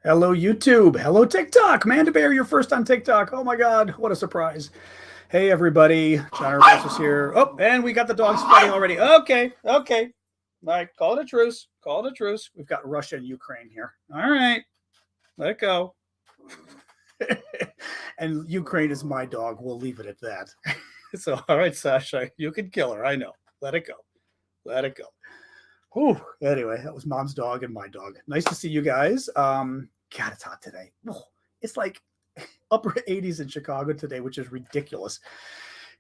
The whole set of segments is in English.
Hello, YouTube. Hello, TikTok. Manda Bear, you're first on TikTok. Oh my God, what a surprise. Hey, everybody. John Arbuckle is here. Oh, and we got the dogs fighting already. Okay. All right, call it a truce. Call it a truce. We've got Russia and Ukraine here. All right, let it go. And Ukraine is my dog. We'll leave it at that. So, all right, Sasha, you can kill her. I know. Let it go. Let it go. Whew. Anyway, that was Mom's dog and my dog. Nice to see you guys. God, it's hot today. Oh, it's like upper 80s in Chicago today, which is ridiculous.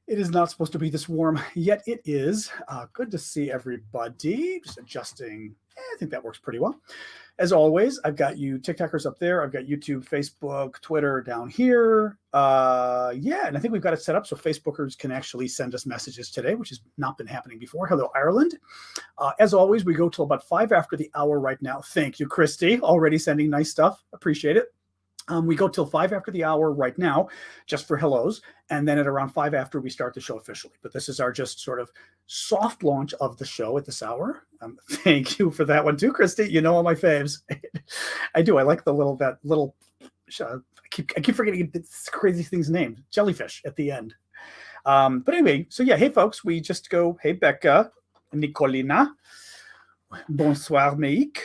It is not supposed to be this warm, yet it is. Good to see everybody. Just adjusting. I think that works pretty well. As always, I've got you TikTokers up there. I've got YouTube, Facebook, Twitter down here. And I think we've got it set up so Facebookers can actually send us messages today, which has not been happening before. Hello, Ireland. As always, we go till about 5 after the hour right now. Thank you, Christy. Already sending nice stuff. Appreciate it. We go till 5 after the hour right now, just for hellos. And then at around 5 after, we start the show officially. But this is our just sort of soft launch of the show at this hour. Thank you for that one too, Christy. You know all my faves. I do. I like the little I keep forgetting this crazy thing's name. Jellyfish at the end. But anyway, so yeah, hey folks, we just go, hey Becca, Nicolina, bonsoir Meik.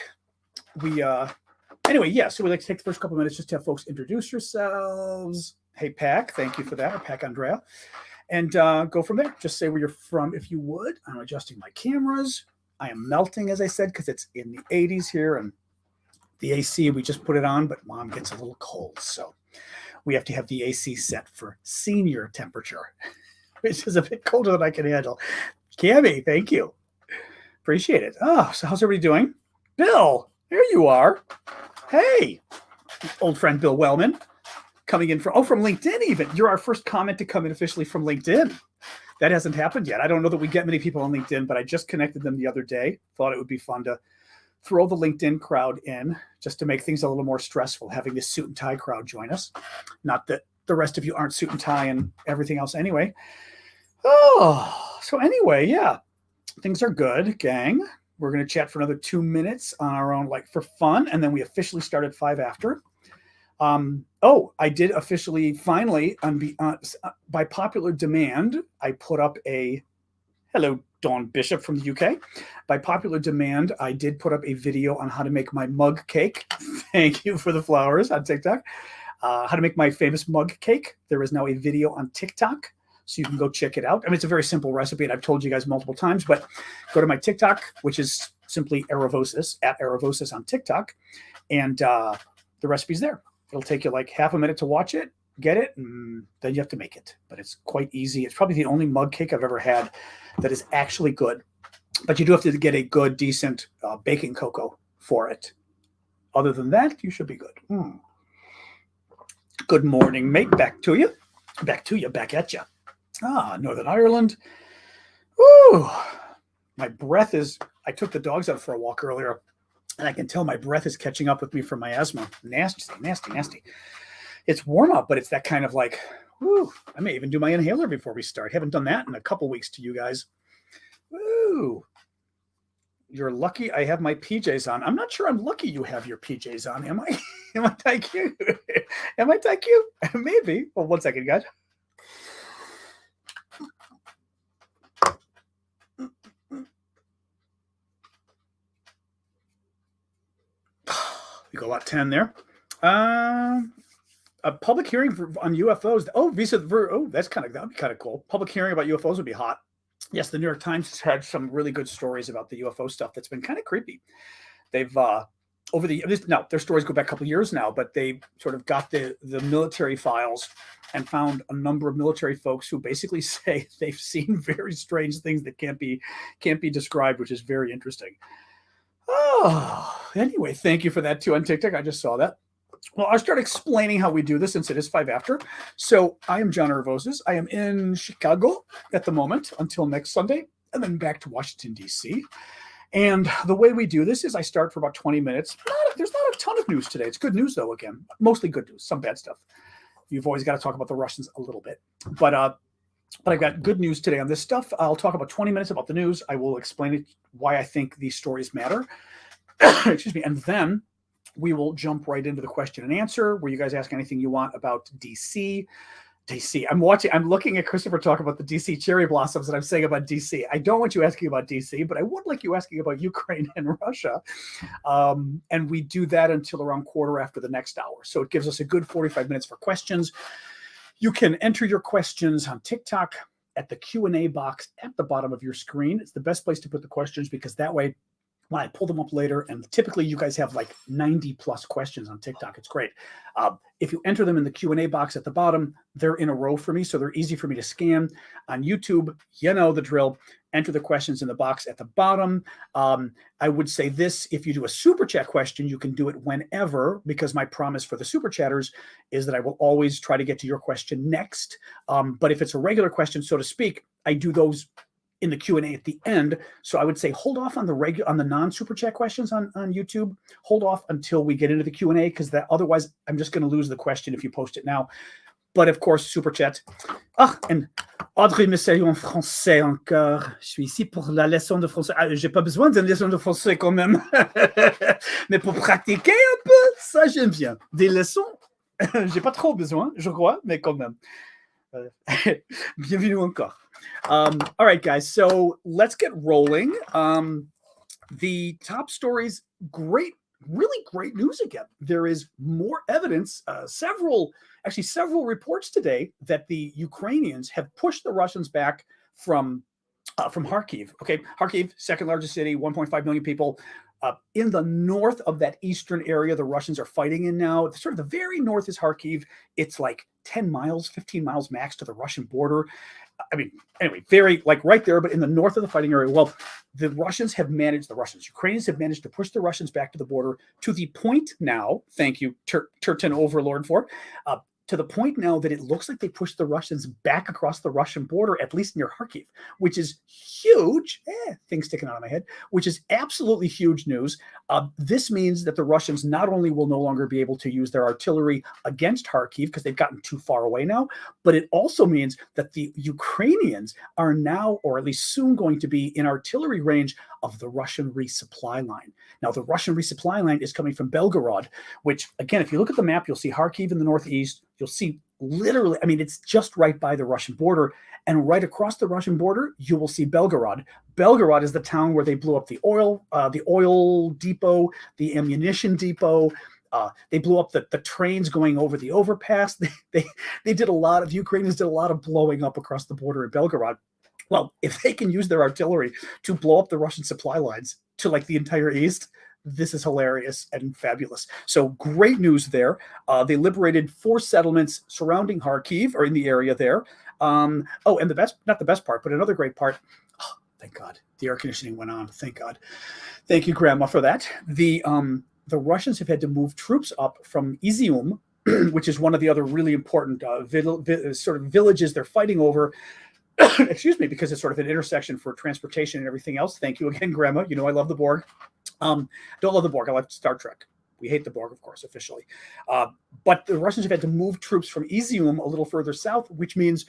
Anyway, yeah, so we like to take the first couple of minutes just to have folks introduce yourselves. Hey, Pac, thank you for that, or Pac Andrea. And go from there. Just say where you're from if you would. I'm adjusting my cameras. I am melting, as I said, because it's in the 80s here. And the AC, we just put it on, but Mom gets a little cold. So we have to have the AC set for senior temperature, which is a bit colder than I can handle. Cammy, thank you. Appreciate it. Oh, so how's everybody doing? Bill, here you are. Hey, old friend Bill Wellman, coming in from LinkedIn even. You're our first comment to come in officially from LinkedIn. That hasn't happened yet. I don't know that we get many people on LinkedIn, but I just connected them the other day. Thought it would be fun to throw the LinkedIn crowd in just to make things a little more stressful, having this suit and tie crowd join us. Not that the rest of you aren't suit and tie and everything else anyway. Oh, so anyway, yeah, things are good, gang. We're going to chat for another 2 minutes on our own, like for fun. And then we officially start at 5 after. I did officially, finally, by popular demand, I put up hello, Dawn Bishop from the UK. By popular demand, I did put up a video on how to make my mug cake. Thank you for the flowers on TikTok. How to make my famous mug cake. There is now a video on TikTok, so you can go check it out. I mean, it's a very simple recipe, and I've told you guys multiple times, but go to my TikTok, which is simply Aravosis, at Aravosis on TikTok, and the recipe's there. It'll take you like half a minute to watch it, get it, and then you have to make it. But it's quite easy. It's probably the only mug cake I've ever had that is actually good. But you do have to get a good, decent baking cocoa for it. Other than that, you should be good. Good morning, mate. Back to you. Back at you. Northern Ireland. Woo! My breath is, I took the dogs out for a walk earlier, and I can tell my breath is catching up with me from my asthma. Nasty. It's warm up, but it's that kind of like, woo, I may even do my inhaler before we start. Haven't done that in a couple weeks to you guys. Woo! You're lucky I have my PJs on. I'm not sure I'm lucky you have your PJs on. Am I? Am I that cute? Am I that cute? Maybe. Well, 1 second, guys. We go about 10 there. A public hearing on UFOs. That'd be kind of cool. Public hearing about UFOs would be hot. Yes, the New York Times has had some really good stories about the UFO stuff that's been kind of creepy. They've their stories go back a couple of years now, but they sort of got the military files and found a number of military folks who basically say they've seen very strange things that can't be described, which is very interesting. Oh, anyway, thank you for that too on TikTok. I just saw that. Well, I'll start explaining how we do this since it is 5 after. So I am John Arvosis. I am in Chicago at the moment until next Sunday, and then back to Washington, D.C. And the way we do this is I start for about 20 minutes. There's not a ton of news today. It's good news, though, again. Mostly good news, some bad stuff. You've always got to talk about the Russians a little bit. But I've got good news today on this stuff. I'll talk about 20 minutes about the news. I will explain why I think these stories matter. Excuse me. And then we will jump right into the question and answer where you guys ask anything you want about DC. I'm looking at Christopher talk about the DC cherry blossoms, and I'm saying about DC. I don't want you asking about DC, but I would like you asking about Ukraine and Russia. And we do that until around quarter after the next hour. So it gives us a good 45 minutes for questions. You can enter your questions on TikTok at the Q&A box at the bottom of your screen. It's the best place to put the questions because that way, when I pull them up later, and typically you guys have like 90 plus questions on TikTok. It's great. If you enter them in the Q&A box at the bottom, they're in a row for me, so they're easy for me to scan. On YouTube, you know the drill. Enter the questions in the box at the bottom. I would say this, if you do a super chat question, you can do it whenever, because my promise for the super chatters is that I will always try to get to your question next. But if it's a regular question, so to speak, I do those in the Q&A at the end. So I would say hold off on the non-super chat questions on YouTube. Hold off until we get into the Q&A, because that otherwise I'm just going to lose the question if you post it now. But of course, super chat. And Audrey me salue en français encore. Je suis ici pour la leçon de français. J'ai pas besoin d'une leçon de français quand même. Mais pour pratiquer un peu, ça j'aime bien. Des leçons, j'ai pas trop besoin, je crois, mais quand même. Bienvenue encore. All right, guys. So let's get rolling. The top stories, really great news again. There is more evidence, several reports today that the Ukrainians have pushed the Russians back from Kharkiv. Okay, Kharkiv, second largest city, 1.5 million people. In the north of that eastern area, the Russians are fighting in now. Sort of the very north is Kharkiv. It's like 10 miles, 15 miles max to the Russian border. I mean, anyway, very like right there, but in the north of the fighting area. Well, Ukrainians have managed to push the Russians back to the border to the point now, thank you, Turton Overlord for, to the point now that it looks like they pushed the Russians back across the Russian border, at least near Kharkiv, which is huge. Things sticking out of my head, which is absolutely huge news. This means that the Russians not only will no longer be able to use their artillery against Kharkiv because they've gotten too far away now, but it also means that the Ukrainians are now, or at least soon, going to be in artillery range of the Russian resupply line. Now, the Russian resupply line is coming from Belgorod, which, again, if you look at the map, you'll see Kharkiv in the northeast. You'll see literally, I mean, it's just right by the Russian border. And right across the Russian border, you will see Belgorod. Belgorod is the town where they blew up the oil depot, the ammunition depot. They blew up the trains going over the overpass. Ukrainians did a lot of blowing up across the border in Belgorod. Well, if they can use their artillery to blow up the Russian supply lines to like the entire east, this is hilarious and fabulous. So great news there. They liberated 4 settlements surrounding Kharkiv, or in the area there. And not the best part, but another great part. Oh, thank God. The air conditioning went on. Thank God. Thank you, Grandma, for that. The Russians have had to move troops up from Izium, which is one of the other really important sort of villages they're fighting over. Excuse me, because it's sort of an intersection for transportation and everything else. Thank you again, Grandma. You know I love the Borg. Don't love the Borg. I love Star Trek. We hate the Borg, of course, officially. But the Russians have had to move troops from Izium a little further south, which means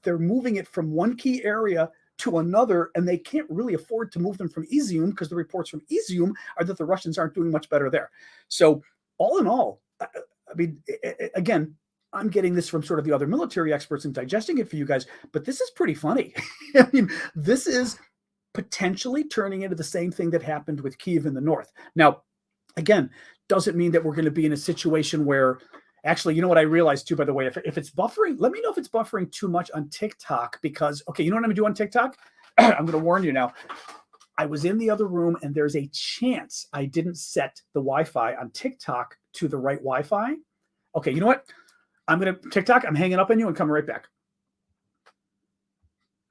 they're moving it from one key area to another, and they can't really afford to move them from Izium because the reports from Izium are that the Russians aren't doing much better there. So all in all, I mean, again, I'm getting this from sort of the other military experts and digesting it for you guys, but this is pretty funny. I mean, this is potentially turning into the same thing that happened with Kyiv in the north. Now, again, doesn't mean that we're going to be in a situation where, actually, you know what I realized too, by the way, if it's buffering, let me know if it's buffering too much on TikTok, because, okay, you know what I'm going to do on TikTok? I'm going to warn you now. I was in the other room and there's a chance I didn't set the Wi-Fi on TikTok to the right Wi-Fi. Okay, you know what? TikTok, I'm hanging up on you and coming right back.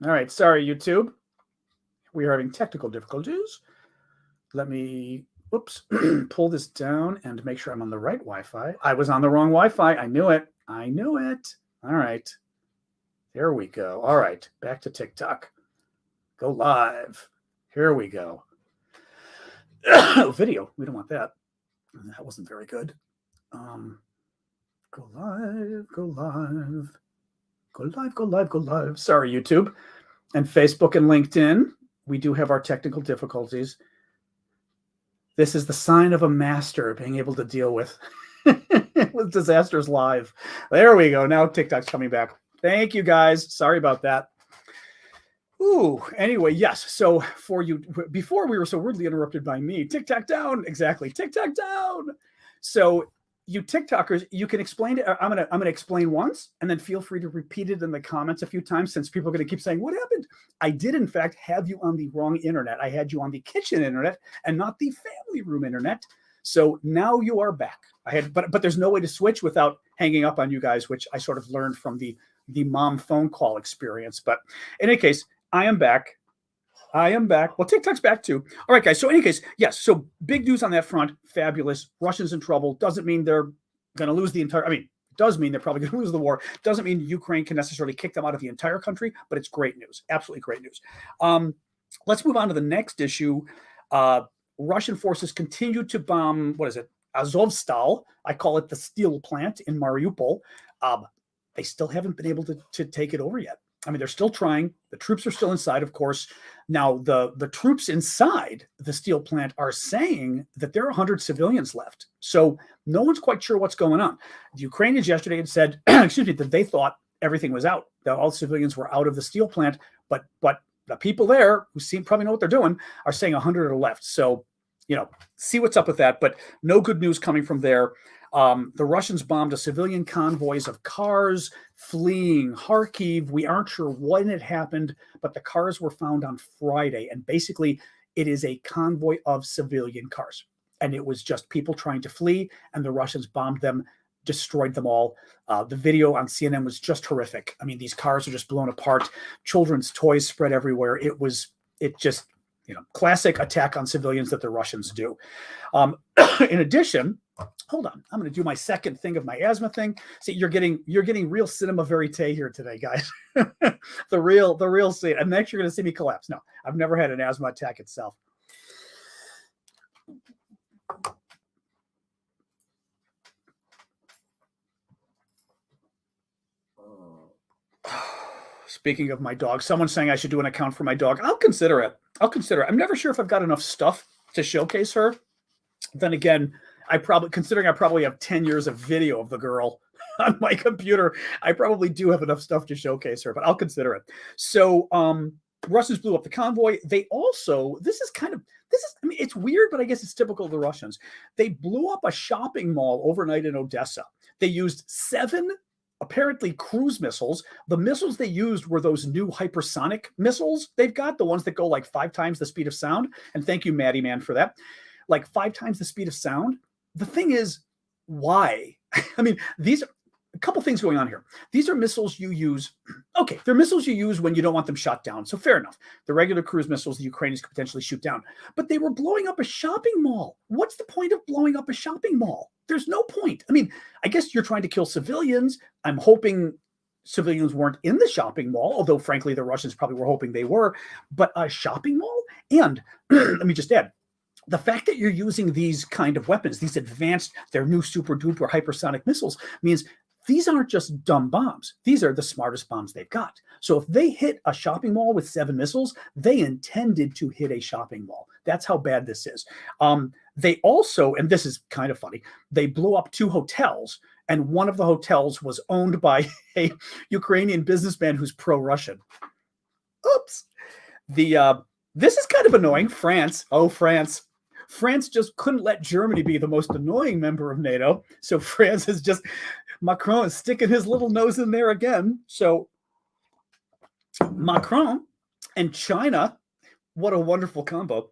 All right, sorry, YouTube. We are having technical difficulties. Let me, pull this down and make sure I'm on the right Wi-Fi. I was on the wrong Wi-Fi. I knew it. All right. There we go. All right, back to TikTok. Go live. Here we go. Video. We don't want that. That wasn't very good. Go live. Sorry, YouTube and Facebook and LinkedIn. We do have our technical difficulties. This is the sign of a master being able to deal with with disasters live. There we go. Now TikTok's coming back. Thank you guys. Sorry about that. Ooh, anyway, yes. So for you, before we were so rudely interrupted by me, TikTok down. Exactly. TikTok down. So you TikTokers, you can explain it. I'm gonna explain once, and then feel free to repeat it in the comments a few times, since people are gonna keep saying, "What happened?" I did, in fact, have you on the wrong internet. I had you on the kitchen internet and not the family room internet. So now you are back. But there's no way to switch without hanging up on you guys, which I sort of learned from the mom phone call experience. But in any case, I am back. Well, TikTok's back too. All right, guys. So in any case, yes. So big news on that front. Fabulous. Russians in trouble. Doesn't mean they're going to lose the entire. I mean, does mean they're probably going to lose the war. Doesn't mean Ukraine can necessarily kick them out of the entire country, but it's great news. Absolutely great news. Let's move on to the next issue. Russian forces continue to bomb. What is it? Azovstal. I call it the steel plant in Mariupol. They still haven't been able to take it over yet. I mean, they're still trying. The troops are still inside, of course. Now, the troops inside the steel plant are saying that there are 100 civilians left. So no one's quite sure what's going on. The Ukrainians yesterday had said, excuse me, that they thought everything was out, that all civilians were out of the steel plant. But the people there who probably know what they're doing are saying 100 are left. So, see what's up with that. But no good news coming from there. The Russians bombed a civilian convoys of cars fleeing Kharkiv. We aren't sure when it happened, but the cars were found on Friday. And basically, it is a convoy of civilian cars. And it was just people trying to flee, and the Russians bombed them, destroyed them all. The video on CNN was just horrific. I mean, these cars are just blown apart. Children's toys spread everywhere. It just classic attack on civilians that the Russians do. In addition, hold on, I'm going to do my second thing of my asthma thing. See, you're getting real cinema verite here today, guys. the real scene. And next you're going to see me collapse. No, I've never had an asthma attack itself. Speaking of my dog, someone's saying I should do an account for my dog. I'll consider it. I'm never sure if I've got enough stuff to showcase her. Then again, I probably have 10 years of video of the girl on my computer. I probably do have enough stuff to showcase her, but I'll consider it. So Russians blew up the convoy. They also, I mean, it's weird, but I guess it's typical of the Russians. They blew up a shopping mall overnight in Odessa. They used 7 apparently cruise missiles. The missiles they used were those new hypersonic missiles they've got, the ones that go like 5 times the speed of sound. And thank you, Maddie Man, for that. Like 5 times the speed of sound. The thing is, why? I mean, these are a couple things going on here. These are missiles you use. Okay, they're missiles you use when you don't want them shot down. So fair enough. The regular cruise missiles the Ukrainians could potentially shoot down. But they were blowing up a shopping mall. What's the point of blowing up a shopping mall? There's no point. I mean, I guess you're trying to kill civilians. I'm hoping civilians weren't in the shopping mall, although frankly, the Russians probably were hoping they were. But a shopping mall? And let me just add, the fact that you're using these kind of weapons, these advanced, they're new super duper hypersonic missiles, means these aren't just dumb bombs. These are the smartest bombs they've got. So if they hit a shopping mall with 7 missiles, they intended to hit a shopping mall. That's how bad this is. They also, and this is kind of funny, they blew up 2 hotels, and one of the hotels was owned by a Ukrainian businessman who's pro-Russian. Oops. This is kind of annoying. France. France just couldn't let Germany be the most annoying member of NATO. So France is just, Macron is sticking his little nose in there again. So Macron and China, what a wonderful combo,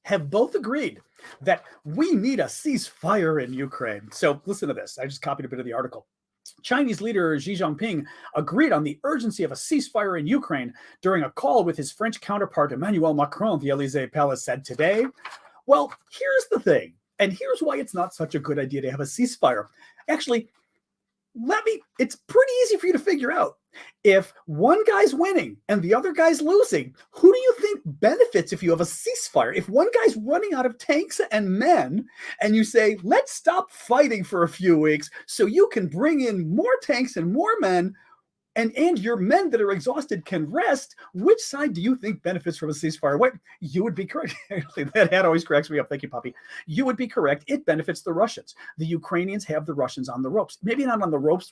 have both agreed that we need a ceasefire in Ukraine. So listen to this. I just copied a bit of the article. Chinese leader Xi Jinping agreed on the urgency of a ceasefire in Ukraine during a call with his French counterpart Emmanuel Macron, the Élysée Palace said today. Well, here's the thing, and here's why it's not such a good idea to have a ceasefire. Actually, it's pretty easy for you to figure out. If one guy's winning and the other guy's losing, who do you think benefits if you have a ceasefire? If one guy's running out of tanks and men, and you say, let's stop fighting for a few weeks so you can bring in more tanks and more men, and your men that are exhausted can rest, which side do you think benefits from a ceasefire? What you would be correct. That hat always cracks me up. Thank you, Poppy. You would be correct. It benefits the Russians. The Ukrainians have the Russians on the ropes. Maybe not on the ropes,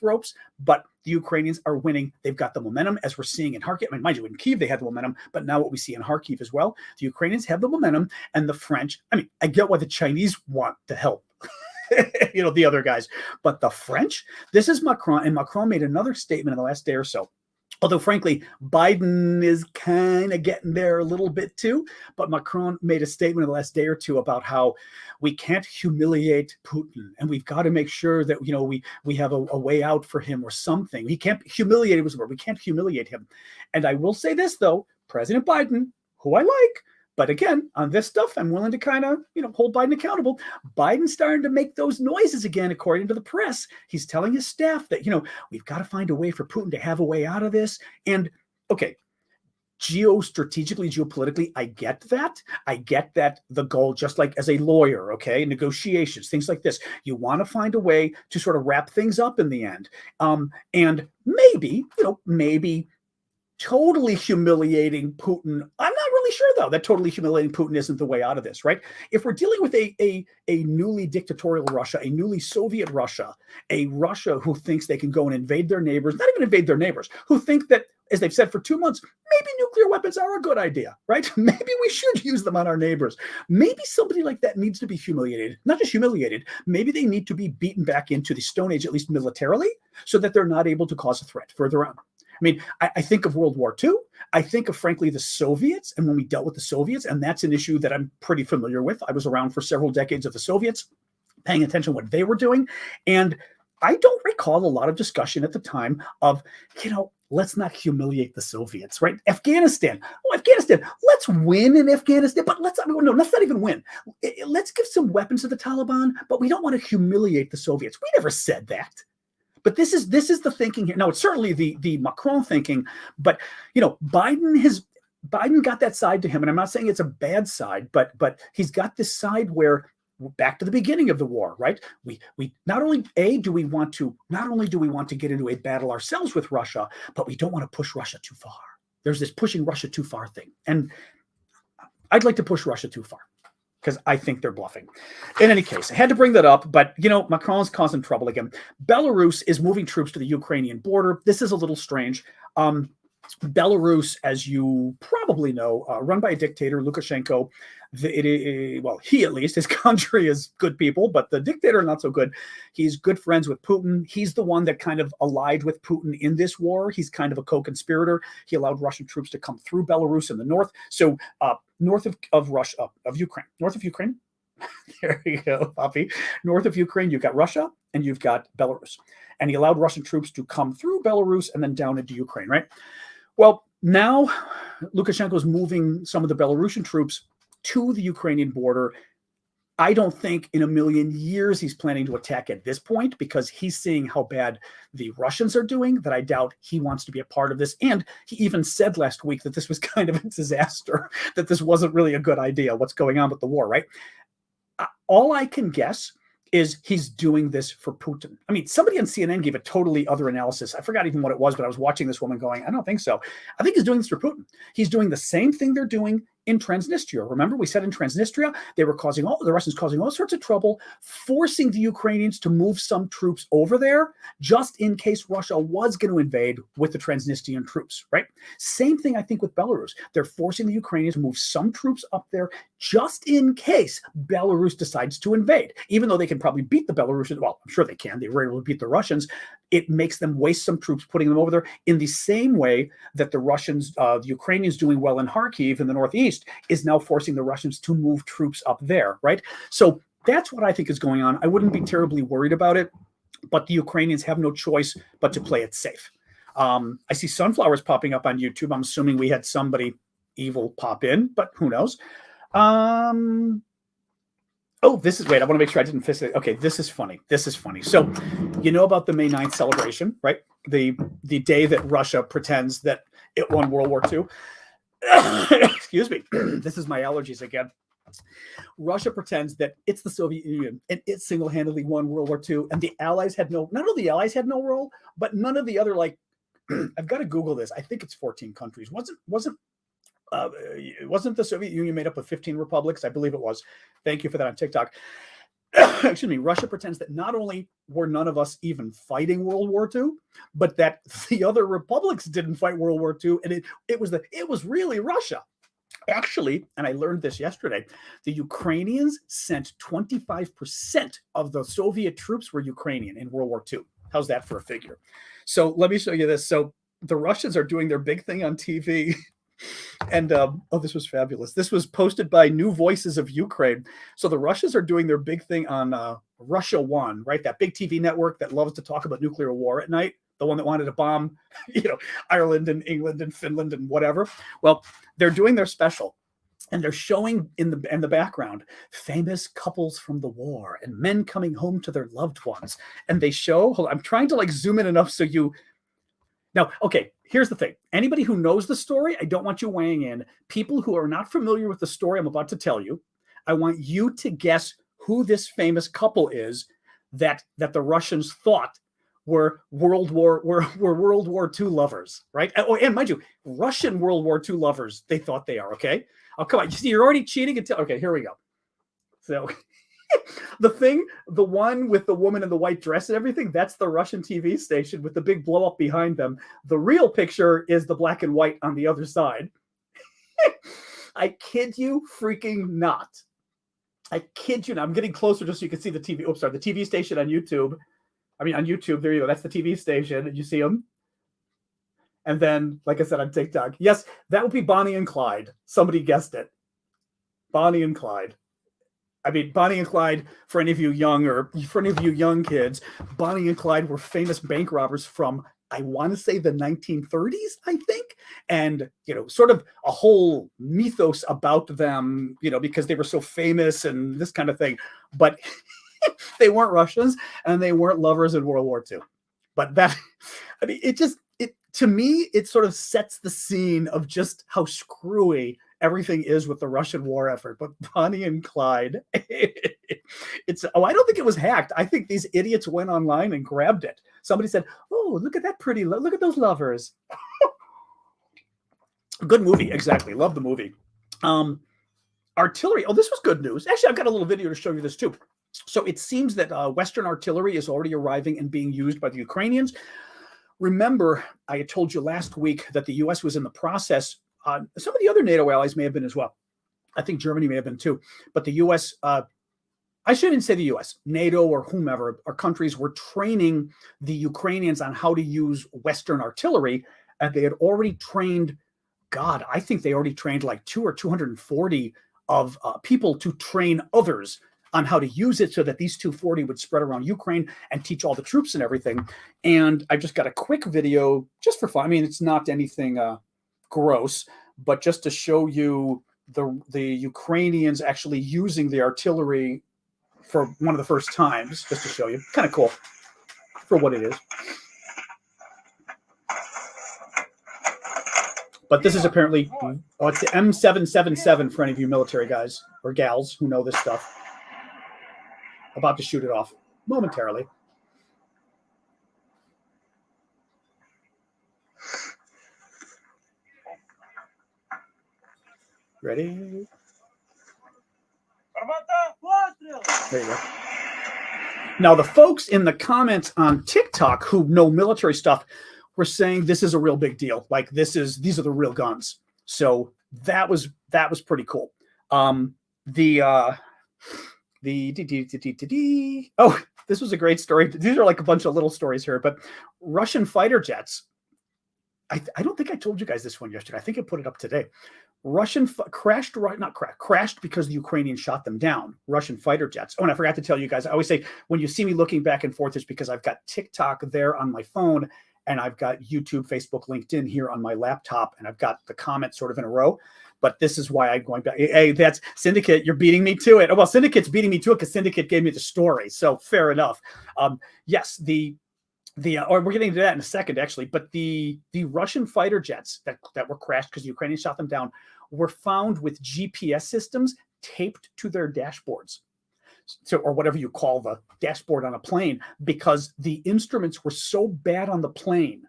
but the Ukrainians are winning. They've got the momentum, as we're seeing in Kharkiv. I mean, mind you, in Kyiv, they had the momentum, but now what we see in Kharkiv as well, the Ukrainians have the momentum, and the French, I mean, I get why the Chinese want to help. The other guys, but the French, this is Macron, and Macron made another statement in the last day or so. Although, frankly, Biden is kind of getting there a little bit too. But Macron made a statement in the last day or two about how we can't humiliate Putin, and we've got to make sure that we have a way out for him or something. He can't humiliate. It was the word. We can't humiliate him. And I will say this though, President Biden, who I like. But again, on this stuff, I'm willing to kind of, hold Biden accountable. Biden's starting to make those noises again, according to the press. He's telling his staff that, we've got to find a way for Putin to have a way out of this. And okay, geostrategically, geopolitically, I get that. I get that the goal, just like as a lawyer, okay, negotiations, things like this, you want to find a way to sort of wrap things up in the end. And maybe totally humiliating Putin. I'm not really sure, though, that totally humiliating Putin isn't the way out of this, right? If we're dealing with a newly dictatorial Russia, a newly Soviet Russia, a Russia who thinks they can go and invade their neighbors, not even invade their neighbors, who think that, as they've said for 2 months, maybe nuclear weapons are a good idea, right? Maybe we should use them on our neighbors. Maybe somebody like that needs to be humiliated, not just humiliated, maybe they need to be beaten back into the Stone Age, at least militarily, so that they're not able to cause a threat further on. I mean, I think of World War II. I think of, frankly, the Soviets, and when we dealt with the Soviets, and that's an issue that I'm pretty familiar with. I was around for several decades of the Soviets, paying attention to what they were doing. And I don't recall a lot of discussion at the time of, let's not humiliate the Soviets, right? Afghanistan, let's win in Afghanistan, but let's not even win. Let's give some weapons to the Taliban, but we don't want to humiliate the Soviets. We never said that. But this is the thinking here. Now, it's certainly the Macron thinking, but Biden got that side to him, and I'm not saying it's a bad side, but he's got this side where, back to the beginning of the war, right? We not only do we want to get into a battle ourselves with Russia, but we don't want to push Russia too far. There's this pushing Russia too far thing, and I'd like to push Russia too far, because I think they're bluffing. In any case, I had to bring that up, but, Macron's causing trouble again. Belarus is moving troops to the Ukrainian border. This is a little strange. Belarus, as you probably know, run by a dictator, Lukashenko. He, at least, his country is good people, but the dictator, not so good. He's good friends with Putin. He's the one that kind of allied with Putin in this war. He's kind of a co-conspirator. He allowed Russian troops to come through Belarus in the north. So north of Ukraine. There you go, Poppy. North of Ukraine, you've got Russia and you've got Belarus. And he allowed Russian troops to come through Belarus and then down into Ukraine, right? Well, now Lukashenko is moving some of the Belarusian troops to the Ukrainian border. I don't think in a million years he's planning to attack at this point, because he's seeing how bad the Russians are doing, that I doubt he wants to be a part of this. And he even said last week that this was kind of a disaster, that this wasn't really a good idea, what's going on with the war, right? All I can guess is he's doing this for Putin. I mean, somebody on CNN gave a totally other analysis. I forgot even what it was, but I was watching this woman going, I don't think so. I think he's doing this for Putin. He's doing the same thing they're doing in Transnistria. Remember, we said in Transnistria, they were the Russians causing all sorts of trouble, forcing the Ukrainians to move some troops over there, just in case Russia was going to invade with the Transnistrian troops, right? Same thing, I think, with Belarus. They're forcing the Ukrainians to move some troops up there, just in case Belarus decides to invade. Even though they can probably beat the Belarusians, well, I'm sure they can. They were able to beat the Russians. It makes them waste some troops putting them over there, in the same way that the Russians, the Ukrainians doing well in Kharkiv in the northeast, is now forcing the Russians to move troops up there, right? So that's what I think is going on. I wouldn't be terribly worried about it, but the Ukrainians have no choice but to play it safe. I see sunflowers popping up on YouTube. I'm assuming we had somebody evil pop in, but who knows? Oh, this is, wait, I want to make sure I didn't fix it. Okay, this is funny. So, you know about the May 9th celebration, right? The day that Russia pretends that it won World War II. Excuse me. This is my allergies again. Russia pretends that it's the Soviet Union and it single-handedly won World War II, and the Allies had none of the Allies had no role, but none of the other I've got to Google this. I think it's 14 countries. Wasn't the Soviet Union made up of 15 republics? I believe it was. Thank you for that on TikTok. Excuse me. Russia pretends that not only were none of us even fighting World War II, but that the other republics didn't fight World War II, and it was really Russia. Actually, and I learned this yesterday, the Ukrainians sent 25% of the Soviet troops were Ukrainian in World War II. How's that for a figure? So let me show you this. So the Russians are doing their big thing on TV. And oh, this was fabulous. This was posted by New Voices of Ukraine. So the Russians are doing their big thing on Russia One, right? That big TV network that loves to talk about nuclear war at night. The one that wanted to bomb, Ireland and England and Finland and whatever. Well, they're doing their special, and they're showing in the background famous couples from the war and men coming home to their loved ones. And they show. Hold on, I'm trying to zoom in enough so you. Now, okay, here's the thing. Anybody who knows the story, I don't want you weighing in. People who are not familiar with the story I'm about to tell you, I want you to guess who this famous couple is that the Russians thought were World War II lovers, right? Oh, and mind you, Russian World War II lovers, they thought they are, okay? Oh, come on. You see, you're already cheating. Okay, here we go. So the one with the woman in the white dress and everything, that's the Russian TV station with the big blow up behind them. The real picture is the black and white on the other side. I kid you freaking not. I kid you not. I'm getting closer just so you can see the TV. Oh, sorry, the TV station on YouTube. On YouTube, there you go. That's the TV station. You see them. And then, like I said, on TikTok. Yes, that would be Bonnie and Clyde. Somebody guessed it. Bonnie and Clyde. Bonnie and Clyde, for any of you young kids, Bonnie and Clyde were famous bank robbers from, I want to say, the 1930s, I think. And, sort of a whole mythos about them, because they were so famous and this kind of thing. But they weren't Russians and they weren't lovers in World War II. But that, to me, it sort of sets the scene of just how screwy everything is with the Russian war effort. But Bonnie and Clyde, I don't think it was hacked. I think these idiots went online and grabbed it. Somebody said, oh, look at that look at those lovers. Good movie. Exactly. Love the movie. Artillery. Oh, this was good news. Actually, I've got a little video to show you this too. So it seems that Western artillery is already arriving and being used by the Ukrainians. Remember, I had told you last week that the U.S. was in the process. Some of the other NATO allies may have been as well. I think Germany may have been too. But the U.S., I shouldn't say the U.S., NATO or whomever, our countries were training the Ukrainians on how to use Western artillery. And they had already trained, I think they already trained like 240 of people to train others on how to use it so that these 240 would spread around Ukraine and teach all the troops and everything. And I just got a quick video just for fun. It's not anything gross, but just to show you the Ukrainians actually using the artillery for one of the first times, just to show you. Kind of cool for what it is. But this is apparently, it's the M777 for any of you military guys or gals who know this stuff. About to shoot it off momentarily. Ready? There you go. Now, the folks in the comments on TikTok who know military stuff were saying this is a real big deal. Like these are the real guns. So that was pretty cool. Oh, this was a great story. These are like a bunch of little stories here, but Russian fighter jets. I don't think I told you guys this one yesterday. I think I put it up today. Crashed because the Ukrainians shot them down. Russian fighter jets. Oh, and I forgot to tell you guys, I always say when you see me looking back and forth, it's because I've got TikTok there on my phone and I've got YouTube, Facebook, LinkedIn here on my laptop, and I've got the comments sort of in a row. But this is why I'm going back. Hey, that's Syndicate. You're beating me to it. Oh, well, Syndicate's beating me to it because Syndicate gave me the story. So fair enough. Yes, or we're getting to that in a second, actually. But the Russian fighter jets that were crashed because the Ukrainians shot them down were found with GPS systems taped to their dashboards. So, or whatever you call the dashboard on a plane, because the instruments were so bad on the plane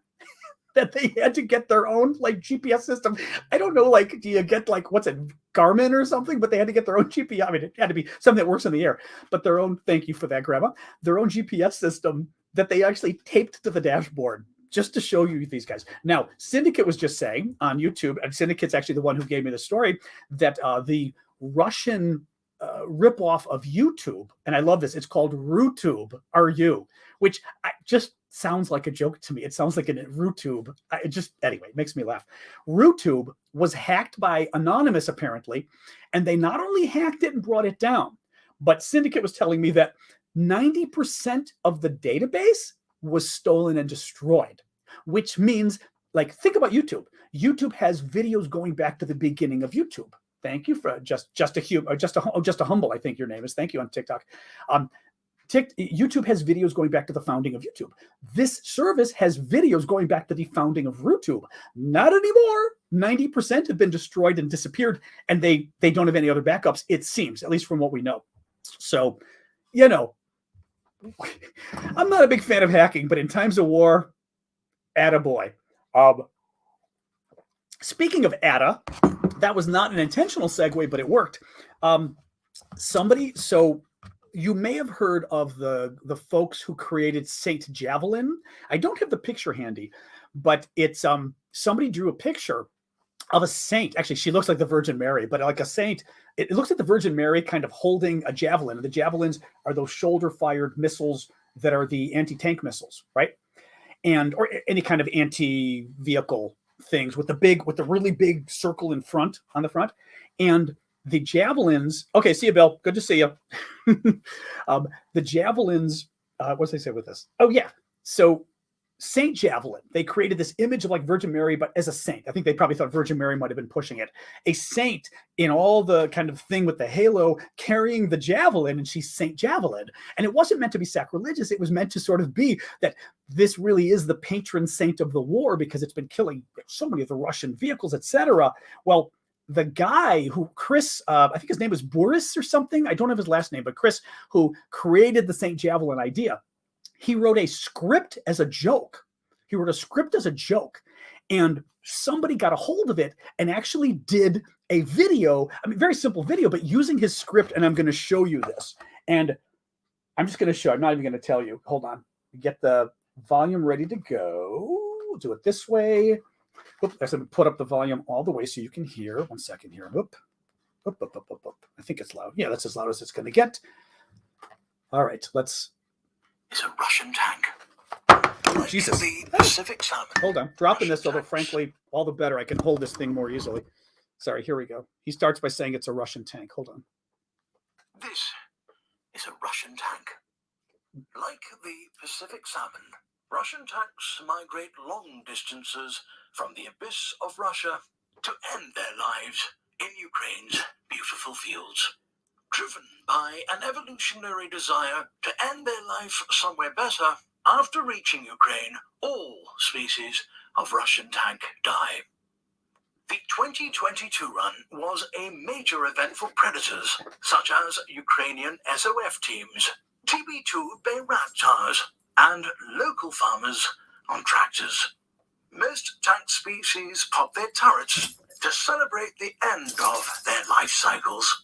that they had to get their own like GPS system. I don't know, like, do you get like, what's it, Garmin or something? But they had to get their own GPS. I mean, it had to be something that works in the air, but their own, thank you for that, Grandma, their own GPS system that they actually taped to the dashboard just to show you these guys. Now, Syndicate was just saying on YouTube, and Syndicate's actually the one who gave me the story, that the Russian ripoff of YouTube, and I love this, it's called RuTube, R-U, which just sounds like a joke to me. It sounds like a RuTube. It just, anyway, it makes me laugh. RuTube was hacked by Anonymous, apparently, and they not only hacked it and brought it down, but Syndicate was telling me that 90% of the database was stolen and destroyed, which means, like, think about YouTube. YouTube has videos going back to the beginning of YouTube. Thank you for just a humble, I think your name is. Thank you on TikTok. YouTube has videos going back to the founding of YouTube. This service has videos going back to the founding of RuTube. Not anymore. 90% have been destroyed and disappeared, and they don't have any other backups, it seems, at least from what we know. So, you know, I'm not a big fan of hacking, but in times of war, attaboy. Speaking of atta, that was not an intentional segue, but it worked. So you may have heard of the folks who created Saint Javelin. I don't have the picture handy, but it's somebody drew a picture of a saint. Actually, she looks like the Virgin Mary, but like a saint. It looks like the Virgin Mary kind of holding a javelin. And the javelins are those shoulder-fired missiles that are the anti-tank missiles, right? Or any kind of anti-vehicle things with the really big circle in front, on the front. And the javelins, okay, see you, Bill. Good to see you. The javelins, what did I say with this? Oh, yeah. So Saint Javelin, they created this image of like Virgin Mary, but as a saint. I think they probably thought Virgin Mary might have been pushing it. A saint in all the kind of thing with the halo carrying the javelin, and she's Saint Javelin. And it wasn't meant to be sacrilegious. It was meant to sort of be that this really is the patron saint of the war because it's been killing so many of the Russian vehicles, etc. Well, the guy who, Chris, I think his name was Boris or something. I don't have his last name, but Chris, who created the Saint Javelin idea, he wrote a script as a joke. And somebody got a hold of it and actually did a video. I mean, very simple video, but using his script. And I'm going to show you this. And I'm just going to show, I'm not even going to tell you. Hold on. Get the volume ready to go. We'll do it this way. Oops, I said put up the volume all the way so you can hear. 1 second here. Oop. I think it's loud. Yeah, that's as loud as it's going to get. All right, let's. It's a Russian tank. Oh, Jesus. The Pacific Salmon. Hold on. Dropping Russian this, although tanks. frankly, all the better. I can hold this thing more easily. Sorry, here we go. He starts by saying it's a Russian tank. Hold on. This is a Russian tank. Like the Pacific Salmon, Russian tanks migrate long distances from the abyss of Russia to end their lives in Ukraine's beautiful fields. Driven by an evolutionary desire to end their life somewhere better, after reaching Ukraine, all species of Russian tank die. The 2022 run was a major event for predators, such as Ukrainian SOF teams, TB2 Bayraktars, and local farmers on tractors. Most tank species pop their turrets to celebrate the end of their life cycles.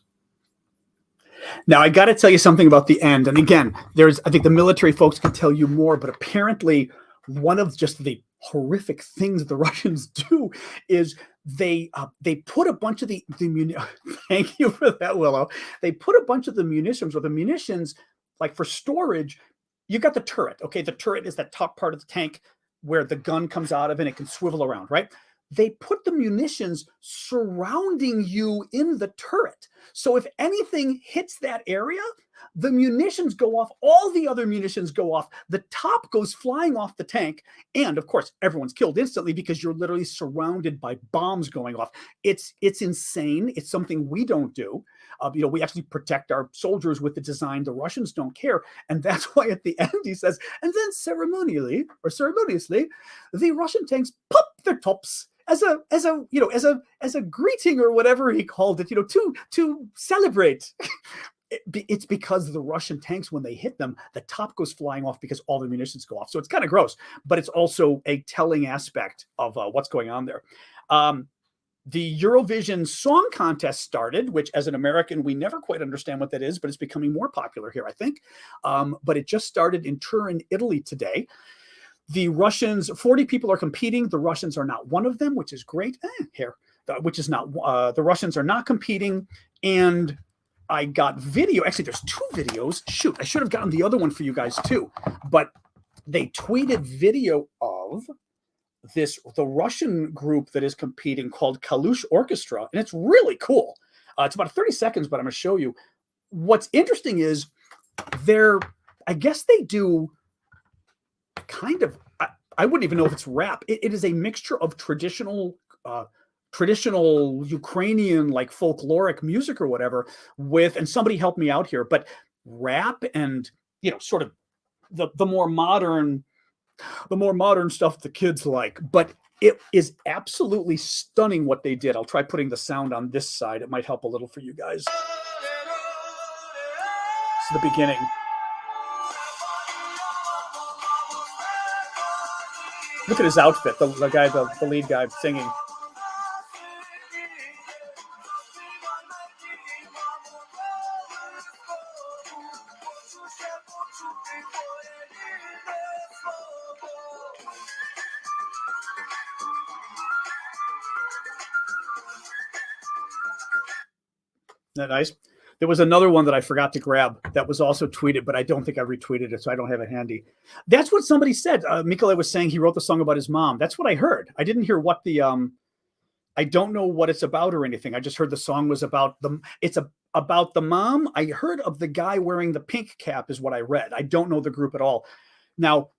Now, I got to tell you something about the end. And again, I think the military folks can tell you more, but apparently one of just the horrific things the Russians do is they put a bunch of the thank you for that, Willow. They put a bunch of the munitions, or the munitions, like for storage, you got the turret. Okay, the turret is that top part of the tank where the gun comes out of and it can swivel around, right? They put the munitions surrounding you in the turret. So if anything hits that area, the munitions go off, all the other munitions go off, the top goes flying off the tank, and of course, everyone's killed instantly because you're literally surrounded by bombs going off. It's insane. It's something we don't do. We actually protect our soldiers with the design. The Russians don't care. And that's why at the end he says, and then ceremoniously, the Russian tanks pop their tops as a greeting or whatever he called it, to celebrate. it's because the Russian tanks, when they hit them, the top goes flying off because all the munitions go off. So it's kind of gross, but it's also a telling aspect of what's going on there. The Eurovision Song Contest started, which as an American, we never quite understand what that is, but it's becoming more popular here, I think. But it just started in Turin, Italy today. The Russians, 40 people are competing. The Russians are not one of them, which is great. The Russians are not competing. And I got video. Actually, there's 2 videos. Shoot, I should have gotten the other one for you guys too. But they tweeted video of the Russian group that is competing called Kalush Orchestra, and it's really cool. It's about 30 seconds, but I'm going to show you. What's interesting is I guess they do kind of, I wouldn't even know if it's rap. It is a mixture of traditional Ukrainian, like folkloric music or whatever and somebody helped me out here, but rap and, sort of the more modern stuff the kids like. But it is absolutely stunning what they did. I'll try putting the sound on this side. It might help a little for you guys. It's the beginning. Look at his outfit, the lead guy singing. Isn't that nice? There was another one that I forgot to grab that was also tweeted, but I don't think I retweeted it, so I don't have it handy. That's what somebody said. Mikhail was saying he wrote the song about his mom. That's what I heard. I didn't hear what I don't know what it's about or anything. I just heard the song was about about the mom. I heard of the guy wearing the pink cap is what I read. I don't know the group at all. Now,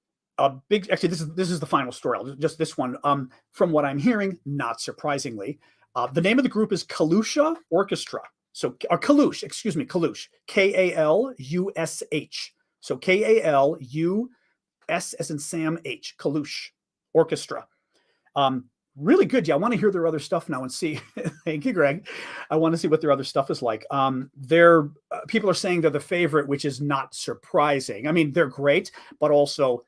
actually, this is the final story. Just this one. From what I'm hearing, not surprisingly, the name of the group is Kalush Orchestra. So, Kalush, excuse me, Kalush, K-A-L-U-S-H. So K-A-L-U-S as in Sam H, Kalush Orchestra. Really good. Yeah, I want to hear their other stuff now and see. Thank you, Greg. I want to see what their other stuff is like. People are saying they're the favorite, which is not surprising. I mean, they're great, but also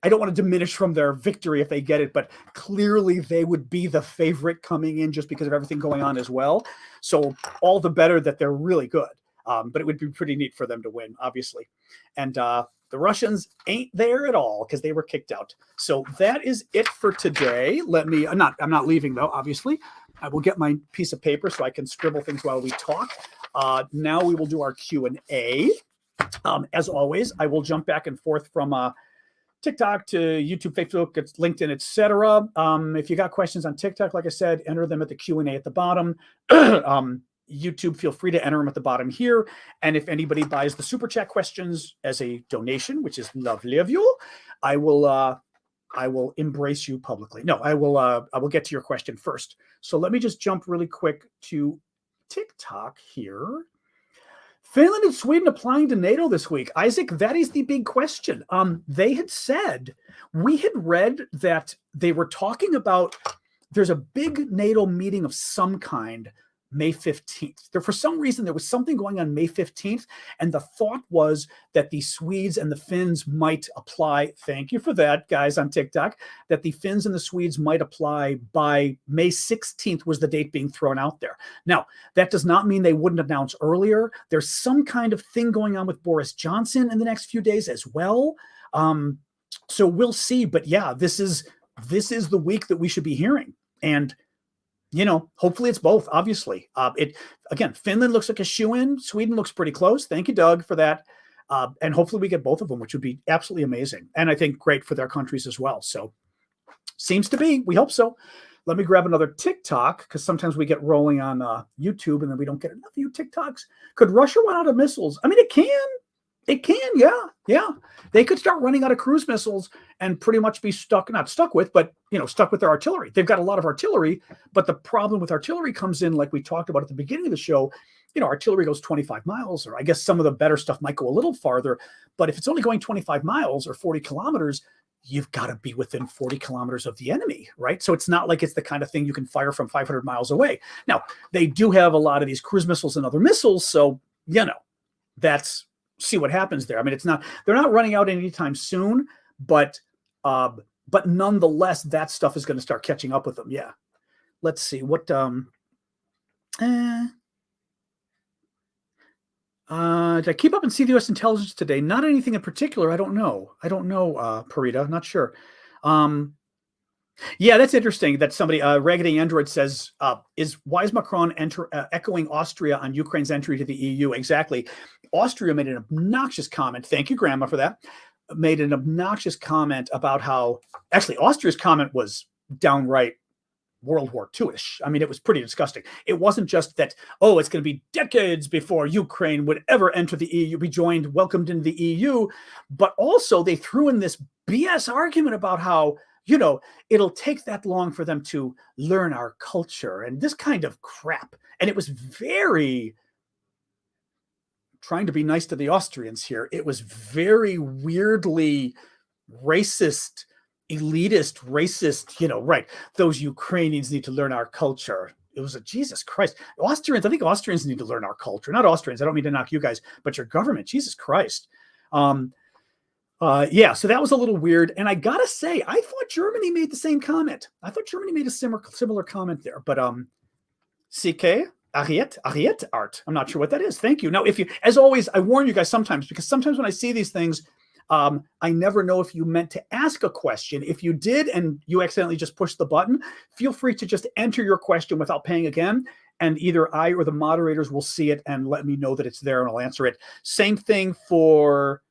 I don't want to diminish from their victory if they get it, but clearly they would be the favorite coming in just because of everything going on as well. So all the better that they're really good. But it would be pretty neat for them to win, obviously. And the Russians ain't there at all because they were kicked out. So that is it for today. I'm not leaving though, obviously. I will get my piece of paper so I can scribble things while we talk. Now we will do our Q&A. As always, I will jump back and forth from TikTok to YouTube, Facebook, LinkedIn, etc. If you got questions on TikTok, like I said, enter them at the Q&A at the bottom. YouTube, feel free to enter them at the bottom here. And if anybody buys the super chat questions as a donation, which is lovely of you, I will embrace you publicly. No, I will get to your question first. So let me just jump really quick to TikTok here. Finland and Sweden applying to NATO this week. Isaac, that is the big question. They had said, we had read that they were talking about there's a big NATO meeting of some kind May 15th. For some reason, there was something going on May 15th, and the thought was that the Swedes and the Finns might apply. Thank you for that, guys, on TikTok, that the Finns and the Swedes might apply by May 16th was the date being thrown out there. Now, that does not mean they wouldn't announce earlier. There's some kind of thing going on with Boris Johnson in the next few days as well. So we'll see. But yeah, this is the week that we should be hearing. And hopefully it's both, obviously. Again, Finland looks like a shoo-in. Sweden looks pretty close. Thank you, Doug, for that. And hopefully we get both of them, which would be absolutely amazing. And I think great for their countries as well. So seems to be. We hope so. Let me grab another TikTok because sometimes we get rolling on YouTube and then we don't get enough of you TikToks. Could Russia run out of missiles? I mean, it can. It can, yeah. They could start running out of cruise missiles and pretty much be stuck with their artillery. They've got a lot of artillery, but the problem with artillery comes in, like we talked about at the beginning of the show, artillery goes 25 miles, or I guess some of the better stuff might go a little farther, but if it's only going 25 miles or 40 kilometers, you've got to be within 40 kilometers of the enemy, right? So it's not like it's the kind of thing you can fire from 500 miles away. Now, they do have a lot of these cruise missiles and other missiles, so, that's see what happens there. I mean, they're not running out anytime soon, but nonetheless, that stuff is going to start catching up with them. Yeah. Let's see what did I keep up and see the U.S. intelligence today? Not anything in particular. I don't know, Parita. Not sure. Yeah, that's interesting that somebody, Raggedy Android says, why is Macron echoing Austria on Ukraine's entry to the EU? Exactly. Austria made an obnoxious comment. Thank you, Grandma, for that. Made an obnoxious comment about how, actually, Austria's comment was downright World War II-ish. I mean, it was pretty disgusting. It wasn't just that, oh, it's going to be decades before Ukraine would ever enter the EU, be welcomed into the EU, but also they threw in this BS argument about how, it'll take that long for them to learn our culture and this kind of crap. And it was very, trying to be nice to the Austrians here, it was very weirdly racist, elitist, right. Those Ukrainians need to learn our culture. It was Jesus Christ. I think Austrians need to learn our culture. Not Austrians. I don't mean to knock you guys, but your government. Jesus Christ. Yeah, so that was a little weird. And I gotta say, I thought Germany made the same comment. I thought Germany made a similar comment there. But CK, Ariet art. I'm not sure what that is. Thank you. Now, as always, I warn you guys sometimes, because sometimes when I see these things, I never know if you meant to ask a question. If you did and you accidentally just pushed the button, feel free to just enter your question without paying again. And either I or the moderators will see it and let me know that it's there and I'll answer it. Same thing for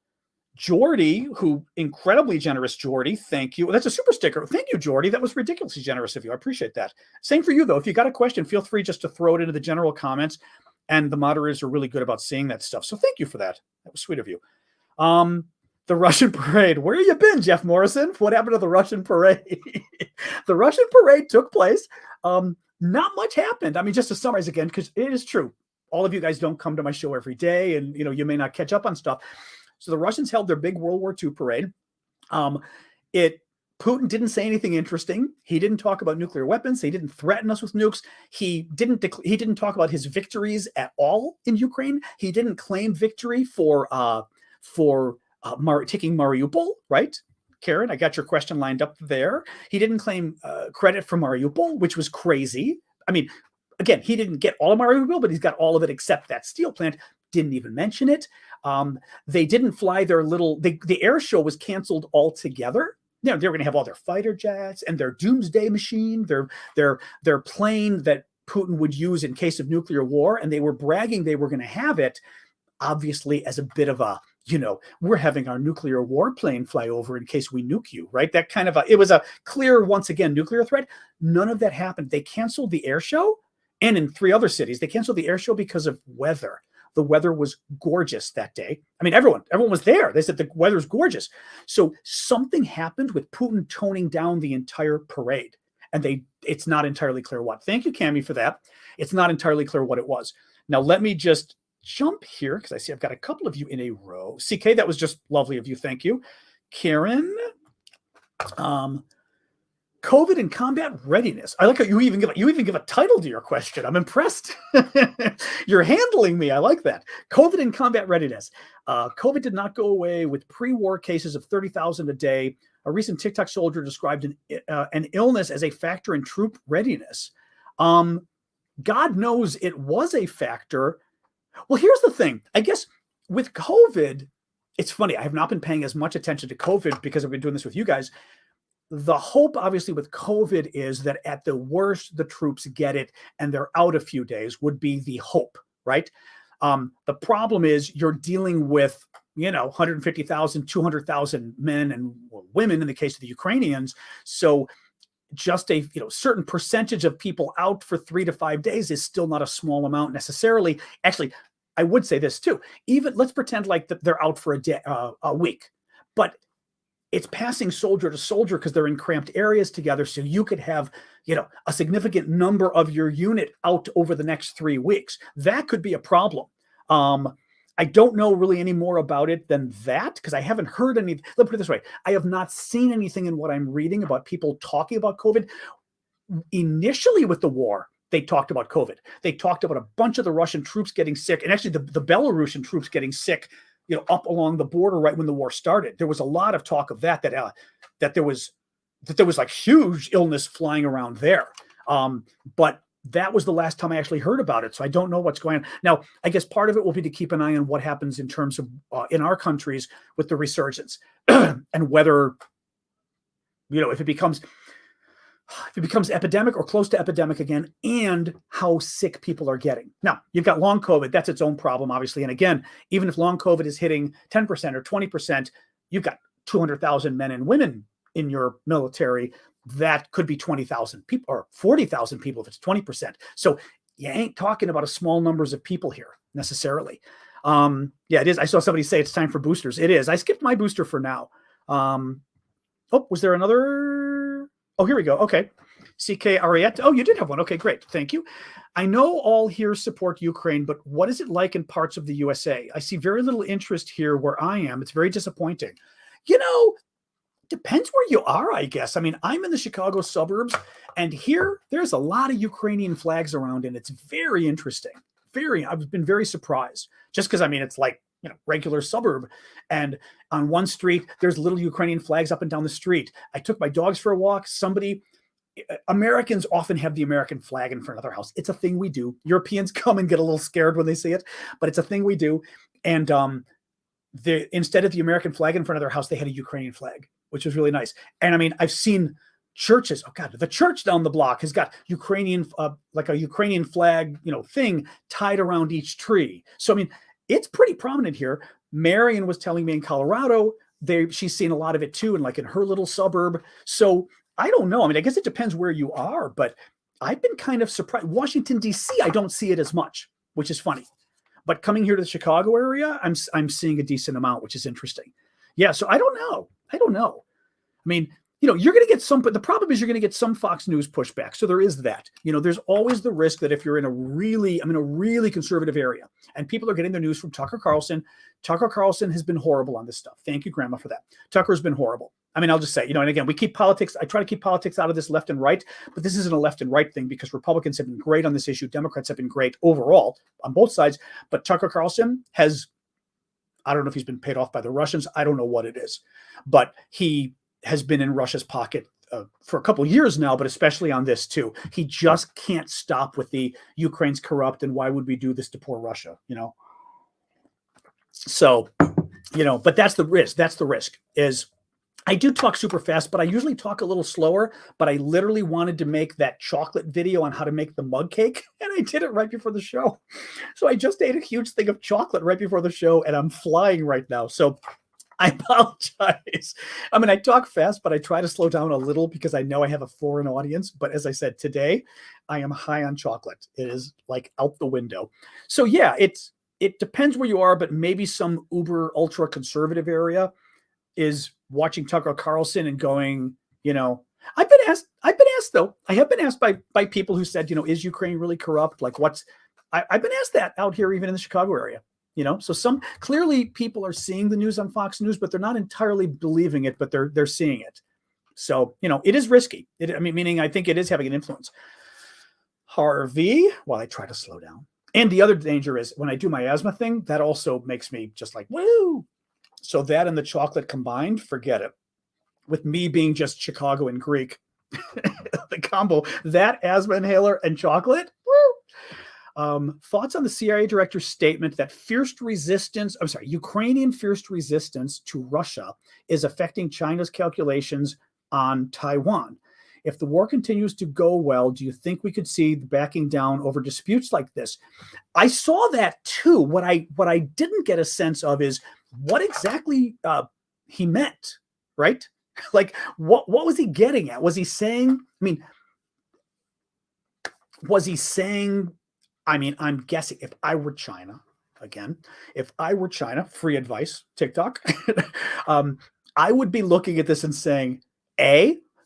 Jordy, who incredibly generous, Jordy. Thank you. That's a super sticker. Thank you, Jordy. That was ridiculously generous of you. I appreciate that. Same for you, though. If you got a question, feel free just to throw it into the general comments. And the moderators are really good about seeing that stuff. So thank you for that. That was sweet of you. The Russian parade. Where you been, Jeff Morrison? What happened to the Russian parade? The Russian parade took place. Not much happened. I mean, just to summarize again, because it is true. All of you guys don't come to my show every day, and you may not catch up on stuff. So the Russians held their big World War II parade. Putin didn't say anything interesting. He didn't talk about nuclear weapons. He didn't threaten us with nukes. He didn't talk about his victories at all in Ukraine. He didn't claim victory for taking Mariupol, right? Karen, I got your question lined up there. He didn't claim credit for Mariupol, which was crazy. I mean, again, he didn't get all of Mariupol, but he's got all of it except that steel plant. Didn't even mention it. They didn't fly their the air show was canceled altogether. They were going to have all their fighter jets and their doomsday machine, their plane that Putin would use in case of nuclear war. And they were bragging they were going to have it, obviously, as a bit of a, we're having our nuclear warplane fly over in case we nuke you, right? That kind of it was a clear, once again, nuclear threat. None of that happened. They canceled the air show. And in 3 other cities, they canceled the air show because of weather. The weather was gorgeous that day. I mean, everyone was there. They said the weather's gorgeous. So something happened with Putin toning down the entire parade. And it's not entirely clear what. Thank you, Cami, for that. It's not entirely clear what it was. Now, let me just jump here because I see I've got a couple of you in a row. CK, that was just lovely of you. Thank you. Karen, COVID and combat readiness. I like how you even give a title to your question. I'm impressed. You're handling me. I like that. COVID and combat readiness. COVID did not go away with pre-war cases of 30,000 a day. A recent TikTok soldier described an illness as a factor in troop readiness. God knows it was a factor. Well, here's the thing. I guess with COVID, it's funny. I have not been paying as much attention to COVID because I've been doing this with you guys. The hope, obviously, with COVID is that at the worst, the troops get it and they're out a few days would be the hope, right? The problem is you're dealing with, 150,000, 200,000 men and women in the case of the Ukrainians. So just a certain percentage of people out for 3 to 5 days is still not a small amount necessarily. Actually, I would say this too. Even let's pretend like they're out for a week, but it's passing soldier to soldier because they're in cramped areas together. So you could have, a significant number of your unit out over the next 3 weeks. That could be a problem. I don't know really any more about it than that because I haven't heard any. Let's put it this way. I have not seen anything in what I'm reading about people talking about COVID. Initially with the war, they talked about COVID. They talked about a bunch of the Russian troops getting sick, and actually the Belarusian troops getting sick, up along the border right when the war started. There was a lot of talk of that there was like huge illness flying around there. But that was the last time I actually heard about it. So I don't know what's going on. Now, I guess part of it will be to keep an eye on what happens in terms of in our countries with the resurgence and whether, if it becomes epidemic or close to epidemic again, and how sick people are getting. Now, you've got long COVID. That's its own problem, obviously. And again, even if long COVID is hitting 10% or 20%, you've got 200,000 men and women in your military. That could be 20,000 people or 40,000 people if it's 20%. So you ain't talking about a small numbers of people here necessarily. Yeah, it is. I saw somebody say it's time for boosters. It is. I skipped my booster for now. Was there another? Oh, here we go. Okay. CK Ariette. Oh, you did have one. Okay, great. Thank you. I know all here support Ukraine, but what is it like in parts of the USA? I see very little interest here where I am. It's very disappointing. Depends where you are, I guess. I mean, I'm in the Chicago suburbs, and here there's a lot of Ukrainian flags around, and it's very interesting. I've been very surprised just because, it's like, regular suburb. And on one street, there's little Ukrainian flags up and down the street. I took my dogs for a walk. Americans often have the American flag in front of their house. It's a thing we do. Europeans come and get a little scared when they see it, but it's a thing we do. And instead of the American flag in front of their house, they had a Ukrainian flag, which was really nice. And I've seen churches. Oh God, the church down the block has got Ukrainian, like a Ukrainian flag, thing tied around each tree. So, it's pretty prominent here. Marion was telling me in Colorado, she's seen a lot of it too, and like in her little suburb. So I don't know. I guess it depends where you are, but I've been kind of surprised. Washington, D.C., I don't see it as much, which is funny. But coming here to the Chicago area, I'm seeing a decent amount, which is interesting. Yeah, so I don't know. You're going to get some, but the problem is you're going to get some Fox News pushback. So there is that. There's always the risk that if you're in a really conservative area and people are getting their news from Tucker Carlson has been horrible on this stuff. Thank you, Grandma, for that. Tucker's been horrible. I'll just say, and again, we keep politics. I try to keep politics out of this left and right, but this isn't a left and right thing because Republicans have been great on this issue. Democrats have been great overall on both sides, but Tucker Carlson I don't know if he's been paid off by the Russians. I don't know what it is, but he has been in Russia's pocket for a couple of years now, but especially on this too. He just can't stop with the Ukraine's corrupt and why would we do this to poor Russia, So, but that's the risk. That's the risk is I do talk super fast, but I usually talk a little slower, but I literally wanted to make that chocolate video on how to make the mug cake, and I did it right before the show. So I just ate a huge thing of chocolate right before the show, and I'm flying right now. So I apologize. I talk fast, but I try to slow down a little because I know I have a foreign audience. But as I said, today I am high on chocolate. It is like out the window. So yeah, it depends where you are, but maybe some uber ultra conservative area is watching Tucker Carlson and going, I've been asked though. I have been asked by people who said, is Ukraine really corrupt? Like I've been asked that out here, even in the Chicago area. So some clearly people are seeing the news on Fox News, but they're not entirely believing it, but they're seeing it. So, it is risky. Meaning I think it is having an influence. Harvey, while I try to slow down. And the other danger is when I do my asthma thing, that also makes me just like, woo. So that and the chocolate combined, forget it. With me being just Chicago and Greek, the combo, that asthma inhaler and chocolate, woo. Thoughts on the CIA director's statement that Ukrainian fierce resistance to Russia is affecting China's calculations on Taiwan. If the war continues to go well, do you think we could see the backing down over disputes like this? I saw that too. What I didn't get a sense of is what exactly he meant, right? Like what was he getting at? Was he saying, I'm guessing if I were China, free advice, TikTok, I would be looking at this and saying,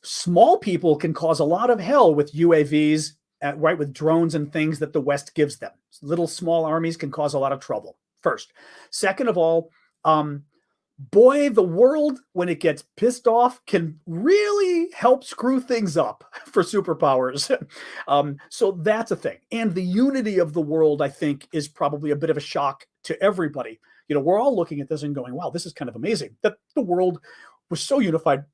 small people can cause a lot of hell with UAVs, right? With drones and things that the West gives them. Little small armies can cause a lot of trouble. First. Second of all, boy, the world, when it gets pissed off, can really help screw things up for superpowers. So that's a thing. And the unity of the world, I think, is probably a bit of a shock to everybody. We're all looking at this and going, wow, this is kind of amazing that the world was so unified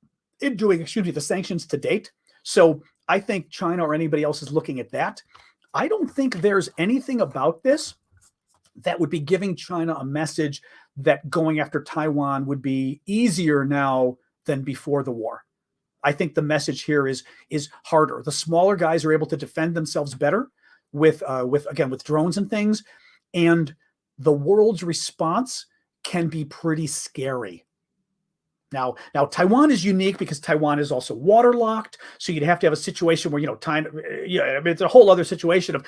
in doing, the sanctions to date. So I think China or anybody else is looking at that. I don't think there's anything about this that would be giving China a message that going after Taiwan would be easier now than before the war. I think the message here is harder. The smaller guys are able to defend themselves better with drones and things, and the world's response can be pretty scary. Now Taiwan is unique because Taiwan is also waterlocked, so you'd have to have a situation where it's a whole other situation of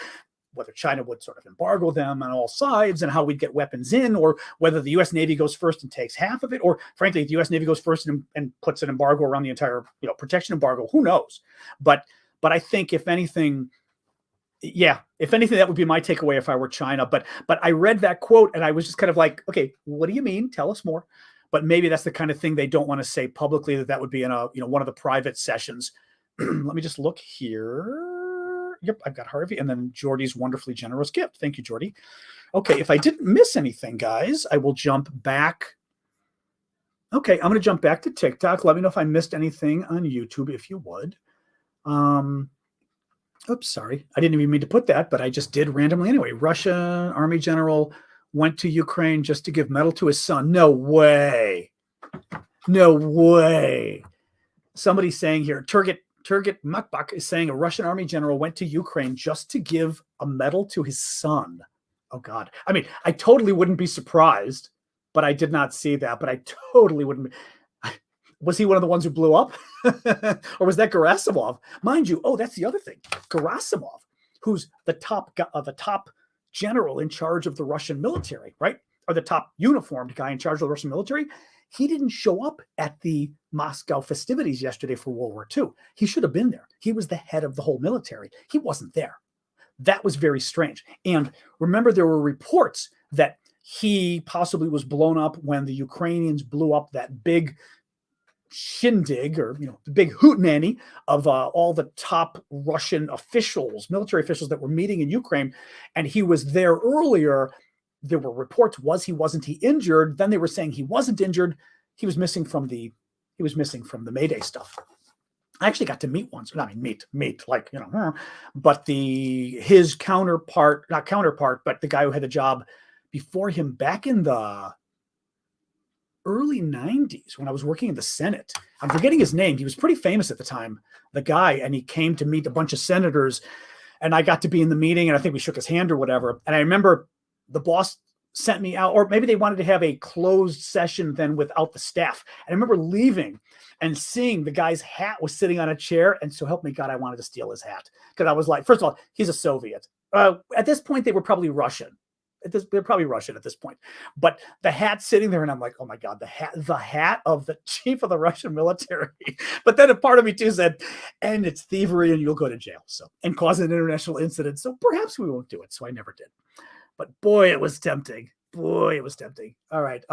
whether China would sort of embargo them on all sides and how we'd get weapons in, or whether the U.S. Navy goes first and takes half of it, or frankly, if the U.S. Navy goes first and puts an embargo around the entire, protection embargo, who knows? But I think if anything, that would be my takeaway if I were China. But I read that quote and I was just kind of like, okay, what do you mean? Tell us more. But maybe that's the kind of thing they don't want to say publicly, that would be in one of the private sessions. Let me just look here. Yep, I've got Harvey and then Jordy's wonderfully generous gift. Thank you, Jordy. Okay, if I didn't miss anything, guys, I will jump back. Okay, I'm going to jump back to TikTok. Let me know if I missed anything on YouTube, if you would. Oops, sorry. I didn't even mean to put that, but I just did randomly anyway. Russian army general went to Ukraine just to give medal to his son. No way. No way. Somebody's saying here, Turgut Makbak is saying a Russian army general went to Ukraine just to give a medal to his son. Oh, God. I mean, I totally wouldn't be surprised, but I did not see that. But I totally wouldn't be. Was he one of the ones who blew up? Or was that Gerasimov? Mind you, that's the other thing. Gerasimov, who's the top general in charge of the Russian military, right? Or the top uniformed guy in charge of the Russian military. He didn't show up at the Moscow festivities yesterday for World War II. He should have been there. He was the head of the whole military. He wasn't there. That was very strange. And remember, there were reports that he possibly was blown up when the Ukrainians blew up that big shindig, or the big hootenanny of all the top Russian officials, military officials that were meeting in Ukraine, and he was there earlier. There were reports, wasn't he injured? Then they were saying he wasn't injured. He was missing from the Mayday stuff. I actually got to meet once. I mean, meet, like, but his counterpart, not counterpart, but the guy who had the job before him back in the early 90s when I was working in the Senate. I'm forgetting his name. He was pretty famous at the time, the guy, and he came to meet a bunch of senators, and I got to be in the meeting, and I think we shook his hand or whatever. And I remember the boss sent me out, or maybe they wanted to have a closed session then without the staff. And I remember leaving and seeing the guy's hat was sitting on a chair. And so help me God, I wanted to steal his hat. Because I was like, first of all, he's a Soviet. At this point, they were probably Russian. They're probably Russian at this point. But the hat sitting there, and I'm like, oh my God, the hat of the chief of the Russian military. But then a part of me too said, and it's thievery and you'll go to jail. So, and cause an international incident. So perhaps we won't do it. So I never did. But boy, it was tempting. All right.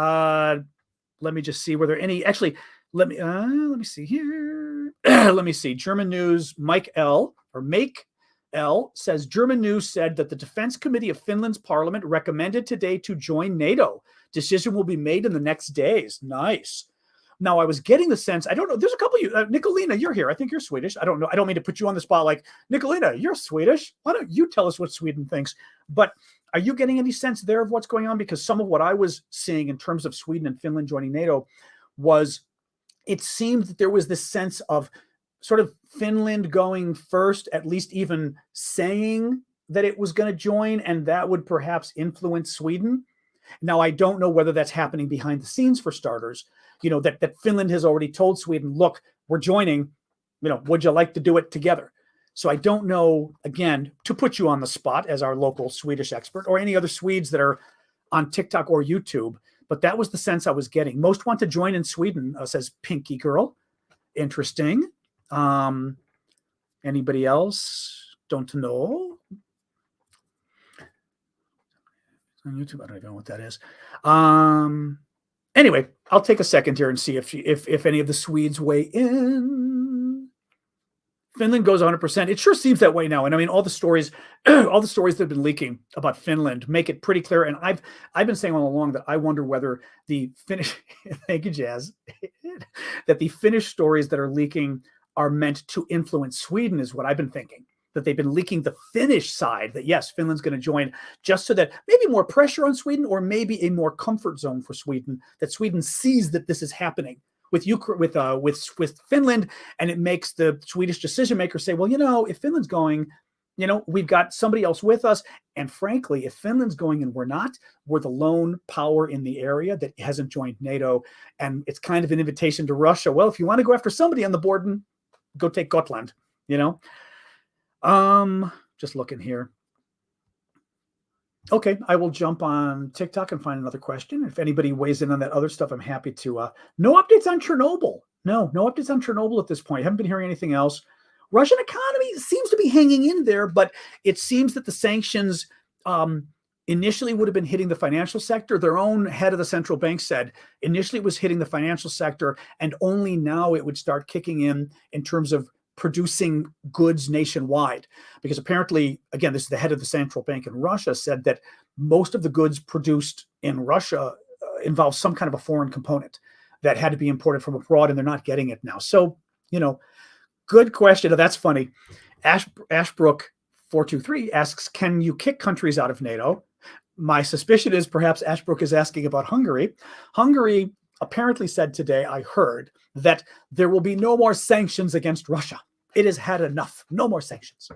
Let me just see, were there any, actually, let me see here. Let me see. German news, Make L says, German news said that the Defense Committee of Finland's parliament recommended today to join NATO. Decision will be made in the next days. Nice. Now, I was getting the sense, I don't know, there's a couple of you, Nicolina, you're here. I think you're Swedish. I don't know. I don't mean to put you on the spot like, Nicolina, you're Swedish. Why don't you tell us what Sweden thinks? But are you getting any sense there of what's going on? Because some of what I was seeing in terms of Sweden and Finland joining NATO was, it seemed that there was this sense of sort of Finland going first, at least even saying that it was going to join, and that would perhaps influence Sweden. Now, I don't know whether that's happening behind the scenes, for starters, that Finland has already told Sweden, look, we're joining, would you like to do it together? So I don't know, again, to put you on the spot as our local Swedish expert, or any other Swedes that are on TikTok or YouTube, but that was the sense I was getting. Most want to join in Sweden, says Pinky Girl. Interesting. Anybody else? Don't know. On YouTube, I don't even know what that is. Anyway, I'll take a second here and see if any of the Swedes weigh in. Finland goes 100%. It sure seems that way now. And I mean, all the stories, all the stories that have been leaking about Finland make it pretty clear. And I've been saying all along that I wonder whether the Finnish, thank you, Jazz, that the Finnish stories that are leaking are meant to influence Sweden, is what I've been thinking. That they've been leaking the Finnish side, that yes, Finland's going to join, just so that maybe more pressure on Sweden, or maybe a more comfort zone for Sweden, that Sweden sees that this is happening with Finland, and it makes the Swedish decision maker say, well, you know, if Finland's going, you know, we've got somebody else with us. And frankly, if Finland's going and we're not, we're the lone power in the area that hasn't joined NATO. And it's kind of an invitation to Russia. Well, if you want to go after somebody on the board, go take Gotland, you know? Just looking here. Okay, I will jump on TikTok and find another question. If anybody weighs in on that other stuff, I'm happy to. No updates on Chernobyl. No updates on Chernobyl at this point. I haven't been hearing anything else. Russian economy seems to be hanging in there, but it seems that the sanctions initially would have been hitting the financial sector. Their own head of the central bank said initially it was hitting the financial sector, and only now it would start kicking in terms of producing goods nationwide. Because apparently, again, this is the head of the central bank in Russia, said that most of the goods produced in Russia involve some kind of a foreign component that had to be imported from abroad, and they're not getting it now. So, you know, good question. Oh, that's funny. Ashbrook 423 asks, can you kick countries out of NATO? My suspicion is perhaps Ashbrook is asking about Hungary. Hungary apparently said today, I heard, that there will be no more sanctions against Russia. It has had enough. No more sanctions.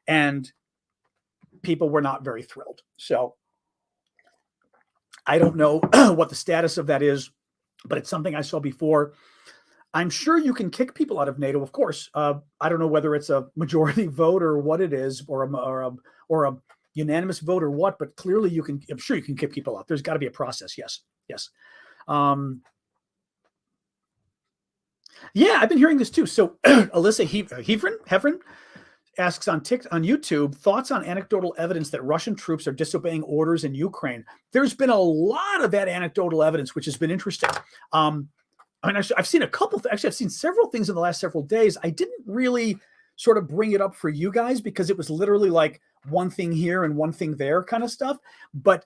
And people were not very thrilled. So I don't know what the status of that is, but it's something I saw before. I'm sure you can kick people out of NATO, of course. I don't know whether it's a majority vote or what it is, or a unanimous vote or what, but clearly you can. I'm sure you can kick people out. There's got to be a process. Yes. Yeah, I've been hearing this too. So Alyssa Hevron asks on YouTube, thoughts on anecdotal evidence that Russian troops are disobeying orders in Ukraine. There's been a lot of that anecdotal evidence, which has been interesting. I mean, I've seen a couple. Actually, I've seen several things in the last several days. I didn't really sort of bring it up for you guys because it was literally like one thing here and one thing there kind of stuff. But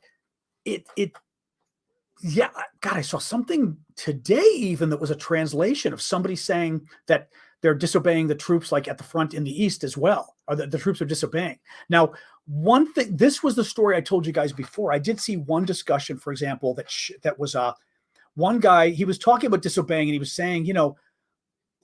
yeah, God, I saw something today even that was a translation of somebody saying that they're disobeying the troops like at the front in the east as well, or the troops are disobeying. Now, one thing, this was the story I told you guys before. I did see one discussion, for example, that was one guy, he was talking about disobeying, and he was saying, you know,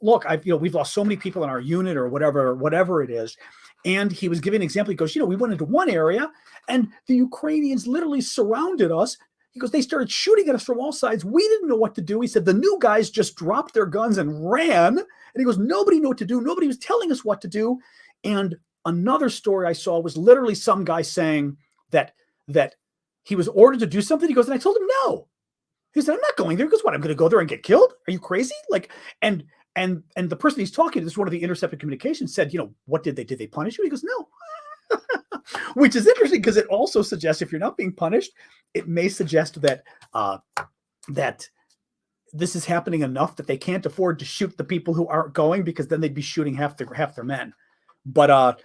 look, we've lost so many people in our unit or whatever it is. And he was giving an example. He goes, you know, we went into one area and the Ukrainians literally surrounded us. He goes, they started shooting at us from all sides. We didn't know what to do. He said, the new guys just dropped their guns and ran. And he goes, nobody knew what to do. Nobody was telling us what to do. And another story I saw was literally some guy saying that he was ordered to do something. He goes, and I told him no. He said, I'm not going there. He goes, what, I'm going to go there and get killed? Are you crazy? Like, and the person he's talking to, this is one of the intercepted communications, said, you know, what did they punish you? He goes, no. Which is interesting because it also suggests if you're not being punished, it may suggest that that this is happening enough that they can't afford to shoot the people who aren't going, because then they'd be shooting half their men. But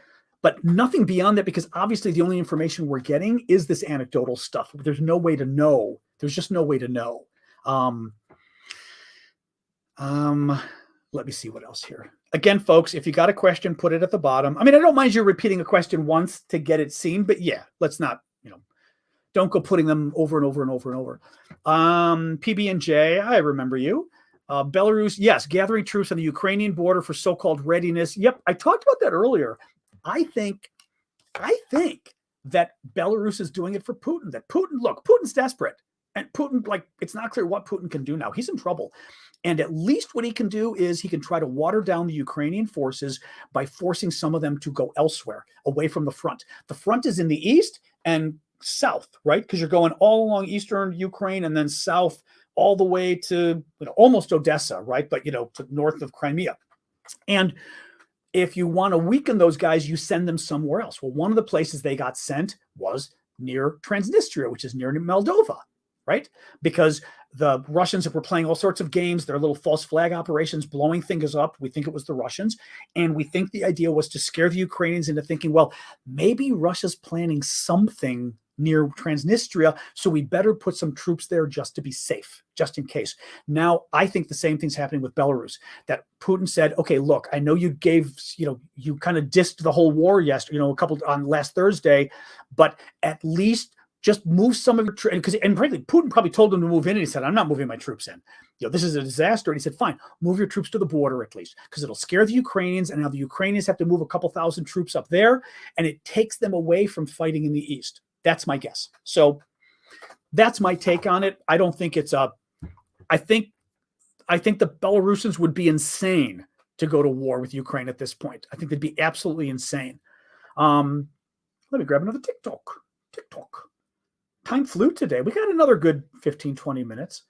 nothing beyond that, because obviously the only information we're getting is this anecdotal stuff. There's no way to know. There's just no way to know. Let me see what else here. Again, folks, if you got a question, put it at the bottom. I mean, I don't mind you repeating a question once to get it seen, but yeah, let's not, don't go putting them over and over and over and over. PB&J, I remember you. Belarus, yes, gathering troops on the Ukrainian border for so-called readiness. Yep, I talked about that earlier. I think that Belarus is doing it for Putin. That Putin's desperate. And Putin, it's not clear what Putin can do now. He's in trouble. And at least what he can do is he can try to water down the Ukrainian forces by forcing some of them to go elsewhere, away from the front. The front is in the east and south, right? Because you're going all along eastern Ukraine and then south all the way to almost Odessa, right? But, to north of Crimea. And if you want to weaken those guys, you send them somewhere else. Well, one of the places they got sent was near Transnistria, which is near Moldova. right? Because the Russians were playing all sorts of games, their little false flag operations, blowing things up. We think it was the Russians. And we think the idea was to scare the Ukrainians into thinking, well, maybe Russia's planning something near Transnistria, so we better put some troops there just to be safe, just in case. Now, I think the same thing's happening with Belarus, that Putin said, okay, look, I know you you kind of dissed the whole war yesterday, on last Thursday, but at least just move some of your troops. And frankly, Putin probably told him to move in, and he said, I'm not moving my troops in. This is a disaster. And he said, fine, move your troops to the border at least, because it'll scare the Ukrainians, and now the Ukrainians have to move a couple thousand troops up there, and it takes them away from fighting in the east. That's my guess. So that's my take on it. I don't think it's I think the Belarusians would be insane to go to war with Ukraine at this point. I think they'd be absolutely insane. Let me grab another TikTok. Time flew today. We got another good 15, 20 minutes.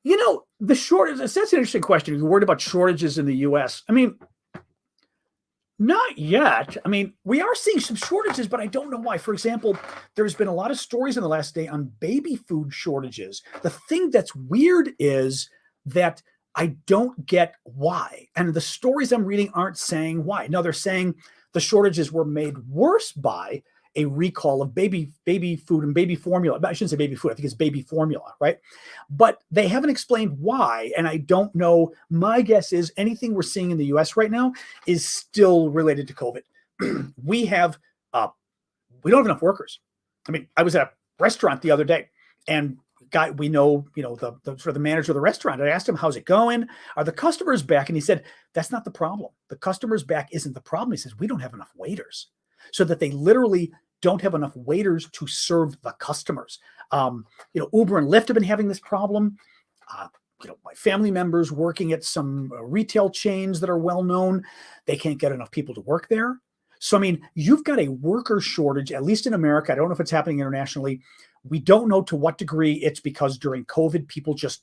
The shortage, that's an interesting question. You're worried about shortages in the U.S. I mean, not yet. I mean, we are seeing some shortages, but I don't know why. For example, there's been a lot of stories in the last day on baby food shortages. The thing that's weird is that I don't get why. And the stories I'm reading aren't saying why. No, they're saying the shortages were made worse by a recall of baby food and baby formula. I shouldn't say baby food. I think it's baby formula, right? But they haven't explained why, and I don't know. My guess is anything we're seeing in the U.S. right now is still related to COVID. We don't have enough workers. I mean, I was at a restaurant the other day, and guy we know, the sort of the manager of the restaurant. I asked him, "How's it going? Are the customers back?" And he said, "That's not the problem. The customers back isn't the problem." He says, "We don't have enough waiters." So that they literally don't have enough waiters to serve the customers. Uber and Lyft have been having this problem. My family members working at some retail chains that are well known, they can't get enough people to work there. So, I mean, you've got a worker shortage, at least in America. I don't know if it's happening internationally. We don't know to what degree it's because during COVID, people just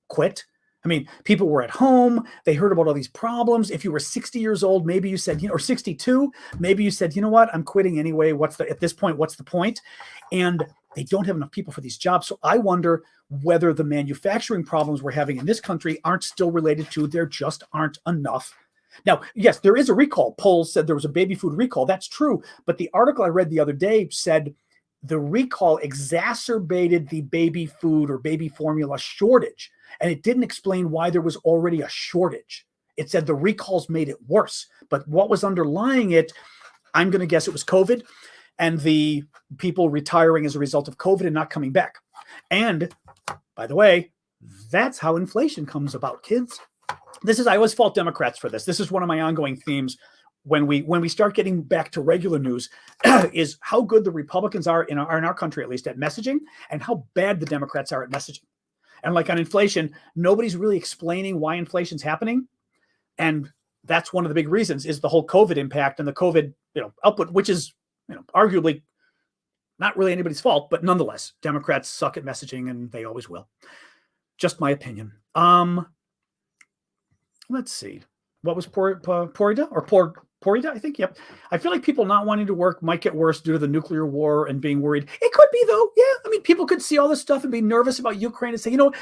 quit. I mean, people were at home. They heard about all these problems. If you were 60 years old, maybe you said, or 62, maybe you said, you know what, I'm quitting anyway. At this point, what's the point? And they don't have enough people for these jobs. So I wonder whether the manufacturing problems we're having in this country aren't still related to there just aren't enough. Now, yes, there is a recall. Polls said there was a baby food recall. That's true. But the article I read the other day said the recall exacerbated the baby food or baby formula shortage. And it didn't explain why there was already a shortage. It said the recalls made it worse. But what was underlying it, I'm going to guess it was COVID and the people retiring as a result of COVID and not coming back. And by the way, that's how inflation comes about, kids. I always fault Democrats for this. This is one of my ongoing themes when we start getting back to regular news is how good the Republicans are in our country, at least at messaging, and how bad the Democrats are at messaging. And like on inflation, nobody's really explaining why inflation's happening. And that's one of the big reasons is the whole COVID impact and the COVID, output, which is, arguably not really anybody's fault, but nonetheless, Democrats suck at messaging and they always will. Just my opinion. Let's see. What was Porida or Porida? I think. Yep. I feel like people not wanting to work might get worse due to the nuclear war and being worried. It could be though. Yeah. I mean, people could see all this stuff and be nervous about Ukraine and say, the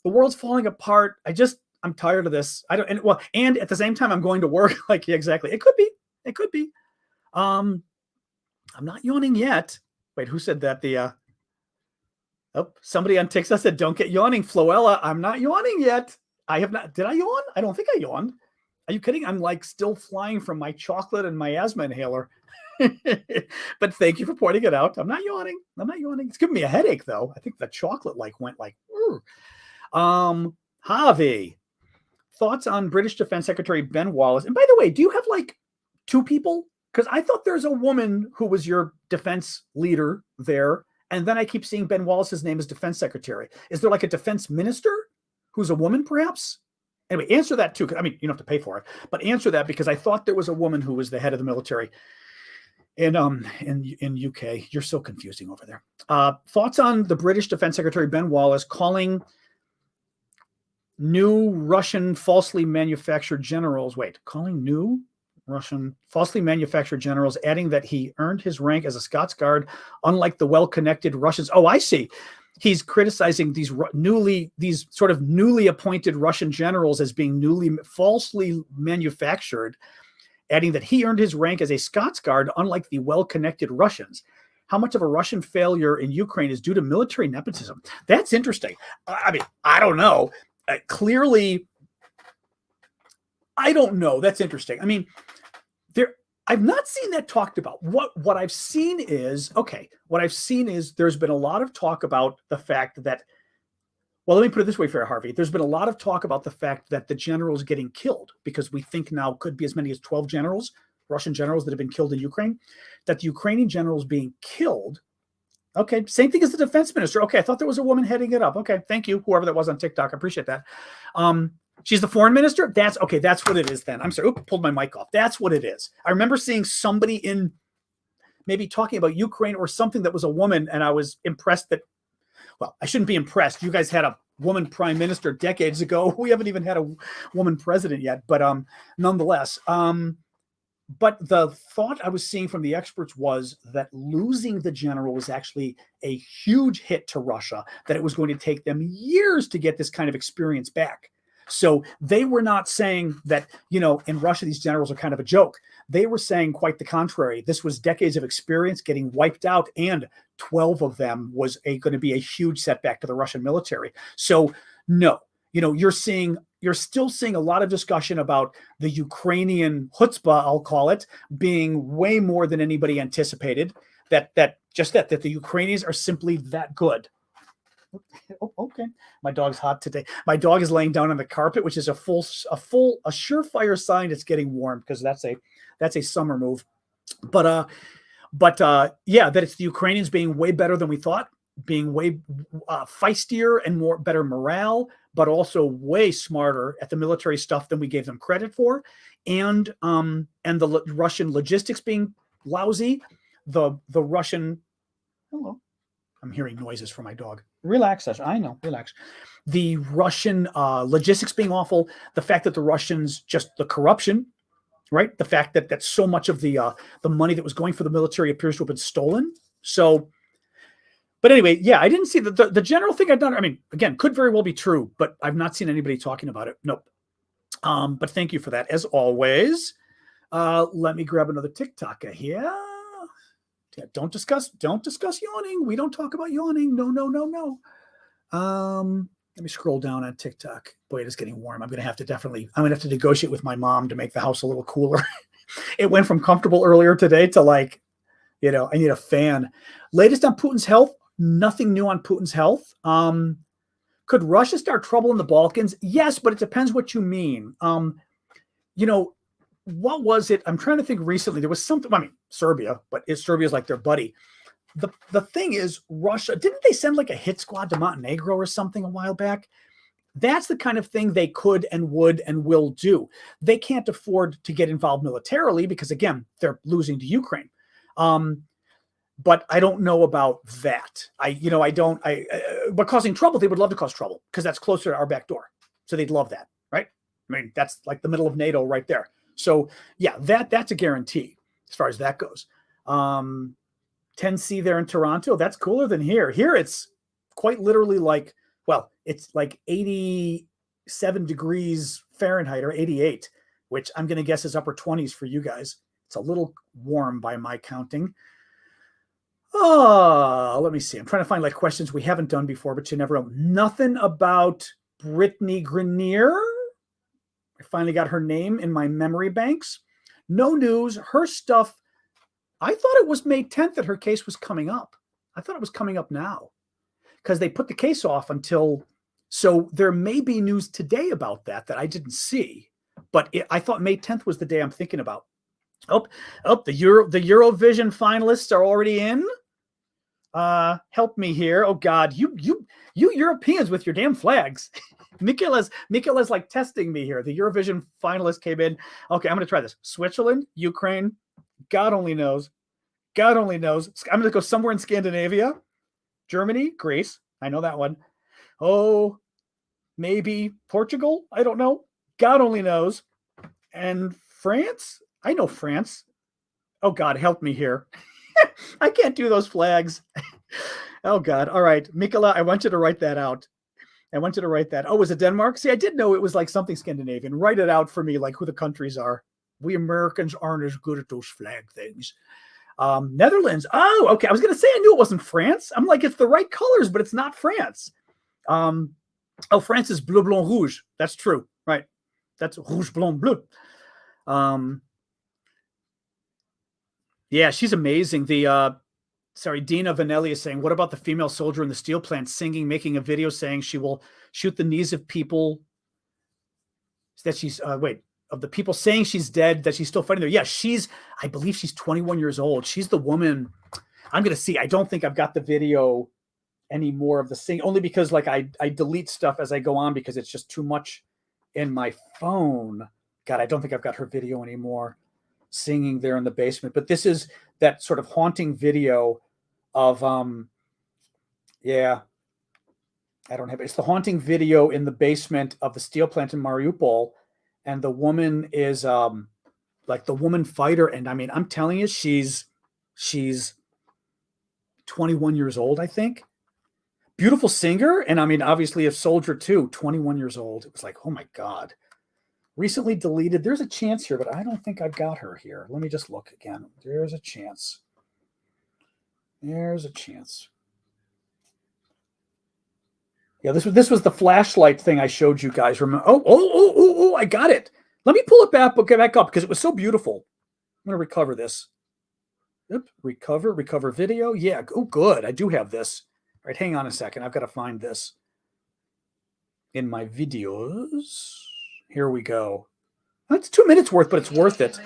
world's falling apart. I'm tired of this. And at the same time, I'm going to work. Like, yeah, exactly. It could be. I'm not yawning yet. Wait, who said that? Somebody on TikTok said, "Don't get yawning, Floella." I'm not yawning yet. I have not. Did I yawn? I don't think I yawned. Are you kidding? I'm like still flying from my chocolate and my asthma inhaler. But thank you for pointing it out. I'm not yawning. It's giving me a headache though. I think the chocolate went like. Javi, thoughts on British Defense Secretary Ben Wallace? And by the way, do you have two people? Because I thought there's a woman who was your defense leader there, and then I keep seeing Ben Wallace's name as defense secretary. Is there a defense minister who's a woman, perhaps? Anyway, answer that too. I mean, you don't have to pay for it, but answer that because I thought there was a woman who was the head of the military in UK. You're so confusing over there. Thoughts on the British Defense Secretary Ben Wallace calling new Russian falsely manufactured generals. Calling new Russian falsely manufactured generals, adding that he earned his rank as a Scots Guard, unlike the well-connected Russians. Oh, I see. he's criticizing these sort of newly appointed Russian generals as being falsely manufactured, adding that he earned his rank as a Scots Guard, unlike the well-connected Russians. How much of a Russian failure in Ukraine is due to military nepotism? That's interesting. I mean, I don't know. Clearly, I don't know. That's interesting. I mean, I've not seen that talked about. What I've seen is, there's been a lot of talk about the fact that, well, let me put it this way, Fair Harvey. There's been a lot of talk about the fact that the generals getting killed, because we think now could be as many as 12 generals, Russian generals that have been killed in Ukraine, that the Ukrainian generals being killed. Okay, same thing as the defense minister. Okay, I thought there was a woman heading it up. Okay, thank you, whoever that was on TikTok. I appreciate that. She's the foreign minister? That's okay. That's what it is then. I'm sorry. Oop, pulled my mic off. That's what it is. I remember seeing somebody in maybe talking about Ukraine or something that was a woman, and I was impressed that, well, I shouldn't be impressed. You guys had a woman prime minister decades ago. We haven't even had a woman president yet, but nonetheless. But the thought I was seeing from the experts was that losing the general was actually a huge hit to Russia, that it was going to take them years to get this kind of experience back. So they were not saying that, in Russia, these generals are kind of a joke. They were saying quite the contrary. This was decades of experience getting wiped out, and 12 of them was going to be a huge setback to the Russian military. So no, you're still seeing a lot of discussion about the Ukrainian chutzpah, I'll call it, being way more than anybody anticipated, that the Ukrainians are simply that good. Oh, okay. My dog's hot today. My dog is laying down on the carpet, which is a surefire sign it's getting warm, because that's a summer move. But yeah, that it's the Ukrainians being way better than we thought, being way feistier and better morale, but also way smarter at the military stuff than we gave them credit for, and the Russian logistics being lousy, the Russian. Hello. I'm hearing noises from my dog. Relax, Sasha. I know. Relax. The Russian logistics being awful. The fact that the Russians, just the corruption, right? The fact that so much of the money that was going for the military appears to have been stolen. So, but anyway, yeah, I didn't see the general thing I've done. I mean, again, could very well be true, but I've not seen anybody talking about it. Nope. But thank you for that, as always. Let me grab another TikToker here. Yeah, don't discuss yawning. We don't talk about yawning. No. Let me scroll down on TikTok. Boy, it is getting warm. I'm gonna have to negotiate with my mom to make the house a little cooler. It went from comfortable earlier today to I need a fan. Latest on Putin's health. Nothing new on Putin's health. Could Russia start trouble in the Balkans? Yes, but it depends what you mean. What was it? I'm trying to think recently. There was something, Serbia, but Serbia's like their buddy. The thing is, Russia, didn't they send like a hit squad to Montenegro or something a while back? That's the kind of thing they could and would and will do. They can't afford to get involved militarily because, again, they're losing to Ukraine. But I don't know about that. But causing trouble, they would love to cause trouble because that's closer to our back door. So they'd love that, right? I mean, that's like the middle of NATO right there. So yeah, that's a guarantee as far as that goes. 10C there in Toronto. That's cooler than here. Here it's quite literally it's like 87 degrees Fahrenheit or 88, which I'm going to guess is upper 20s for you guys. It's a little warm by my counting. Let me see. I'm trying to find questions we haven't done before, but you never know. Nothing about Brittany Grenier. I finally got her name in my memory banks. No news. Her stuff, I thought it was May 10th that her case was coming up. I thought it was coming up now because they put the case off until, so there may be news today about that I didn't see, but I thought May 10th was the day I'm thinking about. The Eurovision finalists are already in. Help me here. Oh God, you Europeans with your damn flags. Michaela's testing me here. The Eurovision finalist came in. Okay, I'm going to try this. Switzerland, Ukraine, God only knows. I'm going to go somewhere in Scandinavia. Germany, Greece. I know that one. Oh, maybe Portugal. I don't know. God only knows. And France. I know France. Oh God, help me here. I can't do those flags. Oh God. All right. Mikola, I want you to write that out. I want you to write that. Oh, was it Denmark? See, I did know it was like something Scandinavian. Write it out for me, like who the countries are. We Americans aren't as good at those flag things. Netherlands. Oh, okay. I was going to say I knew it wasn't France. I'm like, it's the right colors, but it's not France. France is bleu, blanc, rouge. That's true. Right. That's rouge, blanc, bleu. Yeah, she's amazing. Dina Vanelli is saying, what about the female soldier in the steel plant singing, making a video saying she will shoot the knees of people that she's, of the people saying she's dead, that she's still fighting there. Yeah, I believe she's 21 years old. She's the woman. I'm going to see. I don't think I've got the video anymore of the sing, only because like I delete stuff as I go on because it's just too much in my phone. God, I don't think I've got her video anymore singing there in the basement. But this is that sort of haunting video of yeah, I don't have it. It's the haunting video in the basement of the steel plant in Mariupol, and the woman is like the woman fighter, and I mean, I'm telling you, she's 21 years old, I think. Beautiful singer, and I mean, obviously a soldier too, 21 years old. It was like, oh my God. Recently deleted. There's a chance here, but I don't think I've got her here. Let me just look again. There's a chance. There's a chance. Yeah, this was the flashlight thing I showed you guys. Remember? Oh, I got it. Let me pull it back up because it was so beautiful. I'm going to recover this. Yep, recover video. Yeah, oh, good. I do have this. All right, hang on a second. I've got to find this in my videos. Here we go. It's 2 minutes worth, but it's worth it.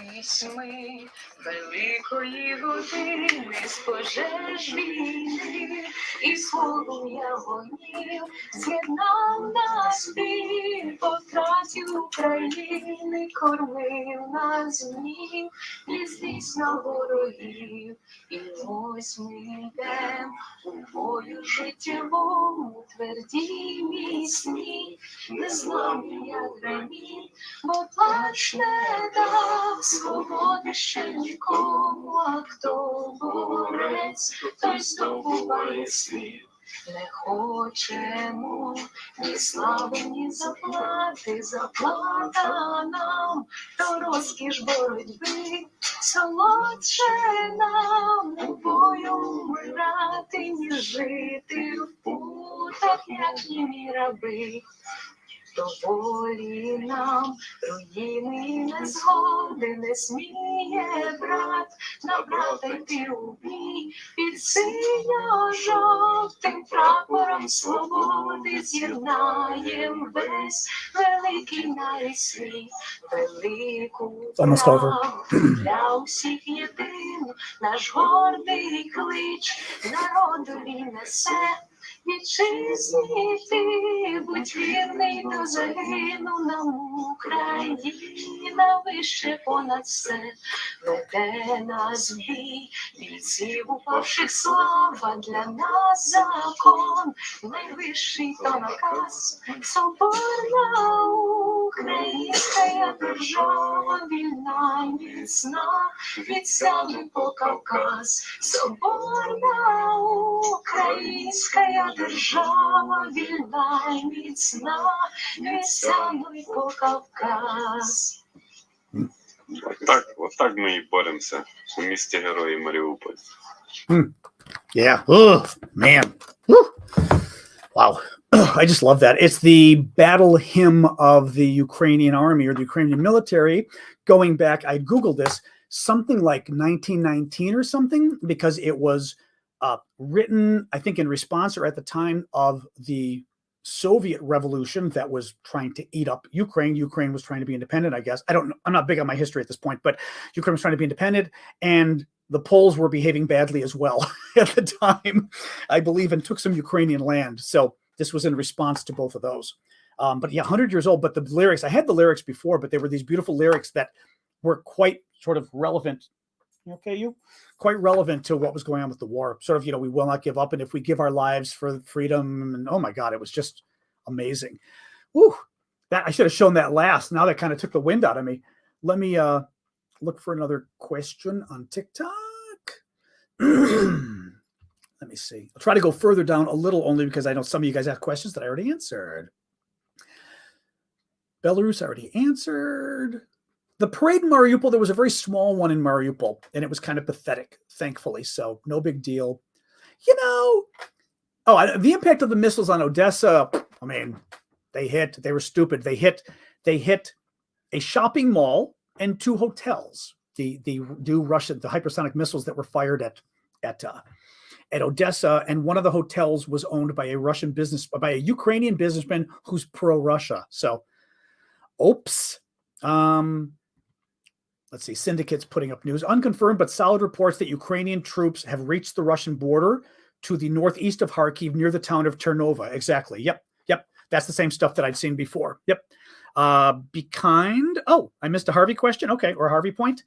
Великої години з пожеж війни і з полум'я вогнів з'єднав нас біль по втраті України, кормив нас гнів і здійснив ворогів. І ось ми йдем у бою життєвому, тверді міцні, незламні як граніт, бо плач не дав свободи ще нікому, а хто борець, той здобуває світ. Не хочемо ні слави, ні заплати, заплата нам, то розкіш боротьби, солодше нам у бою вмирати, ніж жити в путах, як німі раби. До волі нам руїни незгоди не сміє брат, на брата йти у бій, під синьо-жовтим прапором свободи з'єднаєм весь великий навіть світ, велику правду для усіх єдину, наш гордий клич народові несе. Вітчизні ти, будь вірний до загину, нам Україна вище понад все. Веде нас в бій, бійців упавших слава, для нас закон, найвищий то наказ. Соборна українська держава, вільна і міцна, від Сяви по Кавказ. Соборна українська держава, вільна і міцна, від Сяви по Кавказ. Отак ми і боремося у місті Герої Маріуполь. Yeah. Oh, man. Woo. Wow. I just love that. It's the battle hymn of the Ukrainian army or the Ukrainian military going back. I Googled this, something like 1919 or something, because it was written, I think, in response or at the time of the Soviet revolution that was trying to eat up Ukraine. Ukraine was trying to be independent, I guess. I don't know. I'm not big on my history at this point, but Ukraine was trying to be independent, and the Poles were behaving badly as well at the time, I believe, and took some Ukrainian land. So this was in response to both of those. But yeah, 100 years old. But the lyrics, I had the lyrics before, but they were these beautiful lyrics that were quite sort of relevant. Okay, quite relevant to what was going on with the war. Sort of, we will not give up, and if we give our lives for freedom, and oh my God, it was just amazing. Woo, that I should have shown that last. Now that kind of took the wind out of me. Let me look for another question on TikTok. Let me see. I'll try to go further down a little only because I know some of you guys have questions that I already answered. Belarus already answered. The parade in Mariupol, there was a very small one in Mariupol, and it was kind of pathetic, thankfully. So no big deal. The impact of the missiles on Odessa, I mean, they were stupid. They hit a shopping mall and 2 hotels. The hypersonic missiles that were fired at Odessa, and one of the hotels was owned by a Ukrainian businessman who's pro-Russia. So, oops. Let's see. Syndicates putting up news. Unconfirmed, but solid reports that Ukrainian troops have reached the Russian border to the northeast of Kharkiv near the town of Ternova. Exactly. Yep. That's the same stuff that I'd seen before. Yep. Be kind. Oh, I missed a Harvey question. Okay. Or a Harvey point.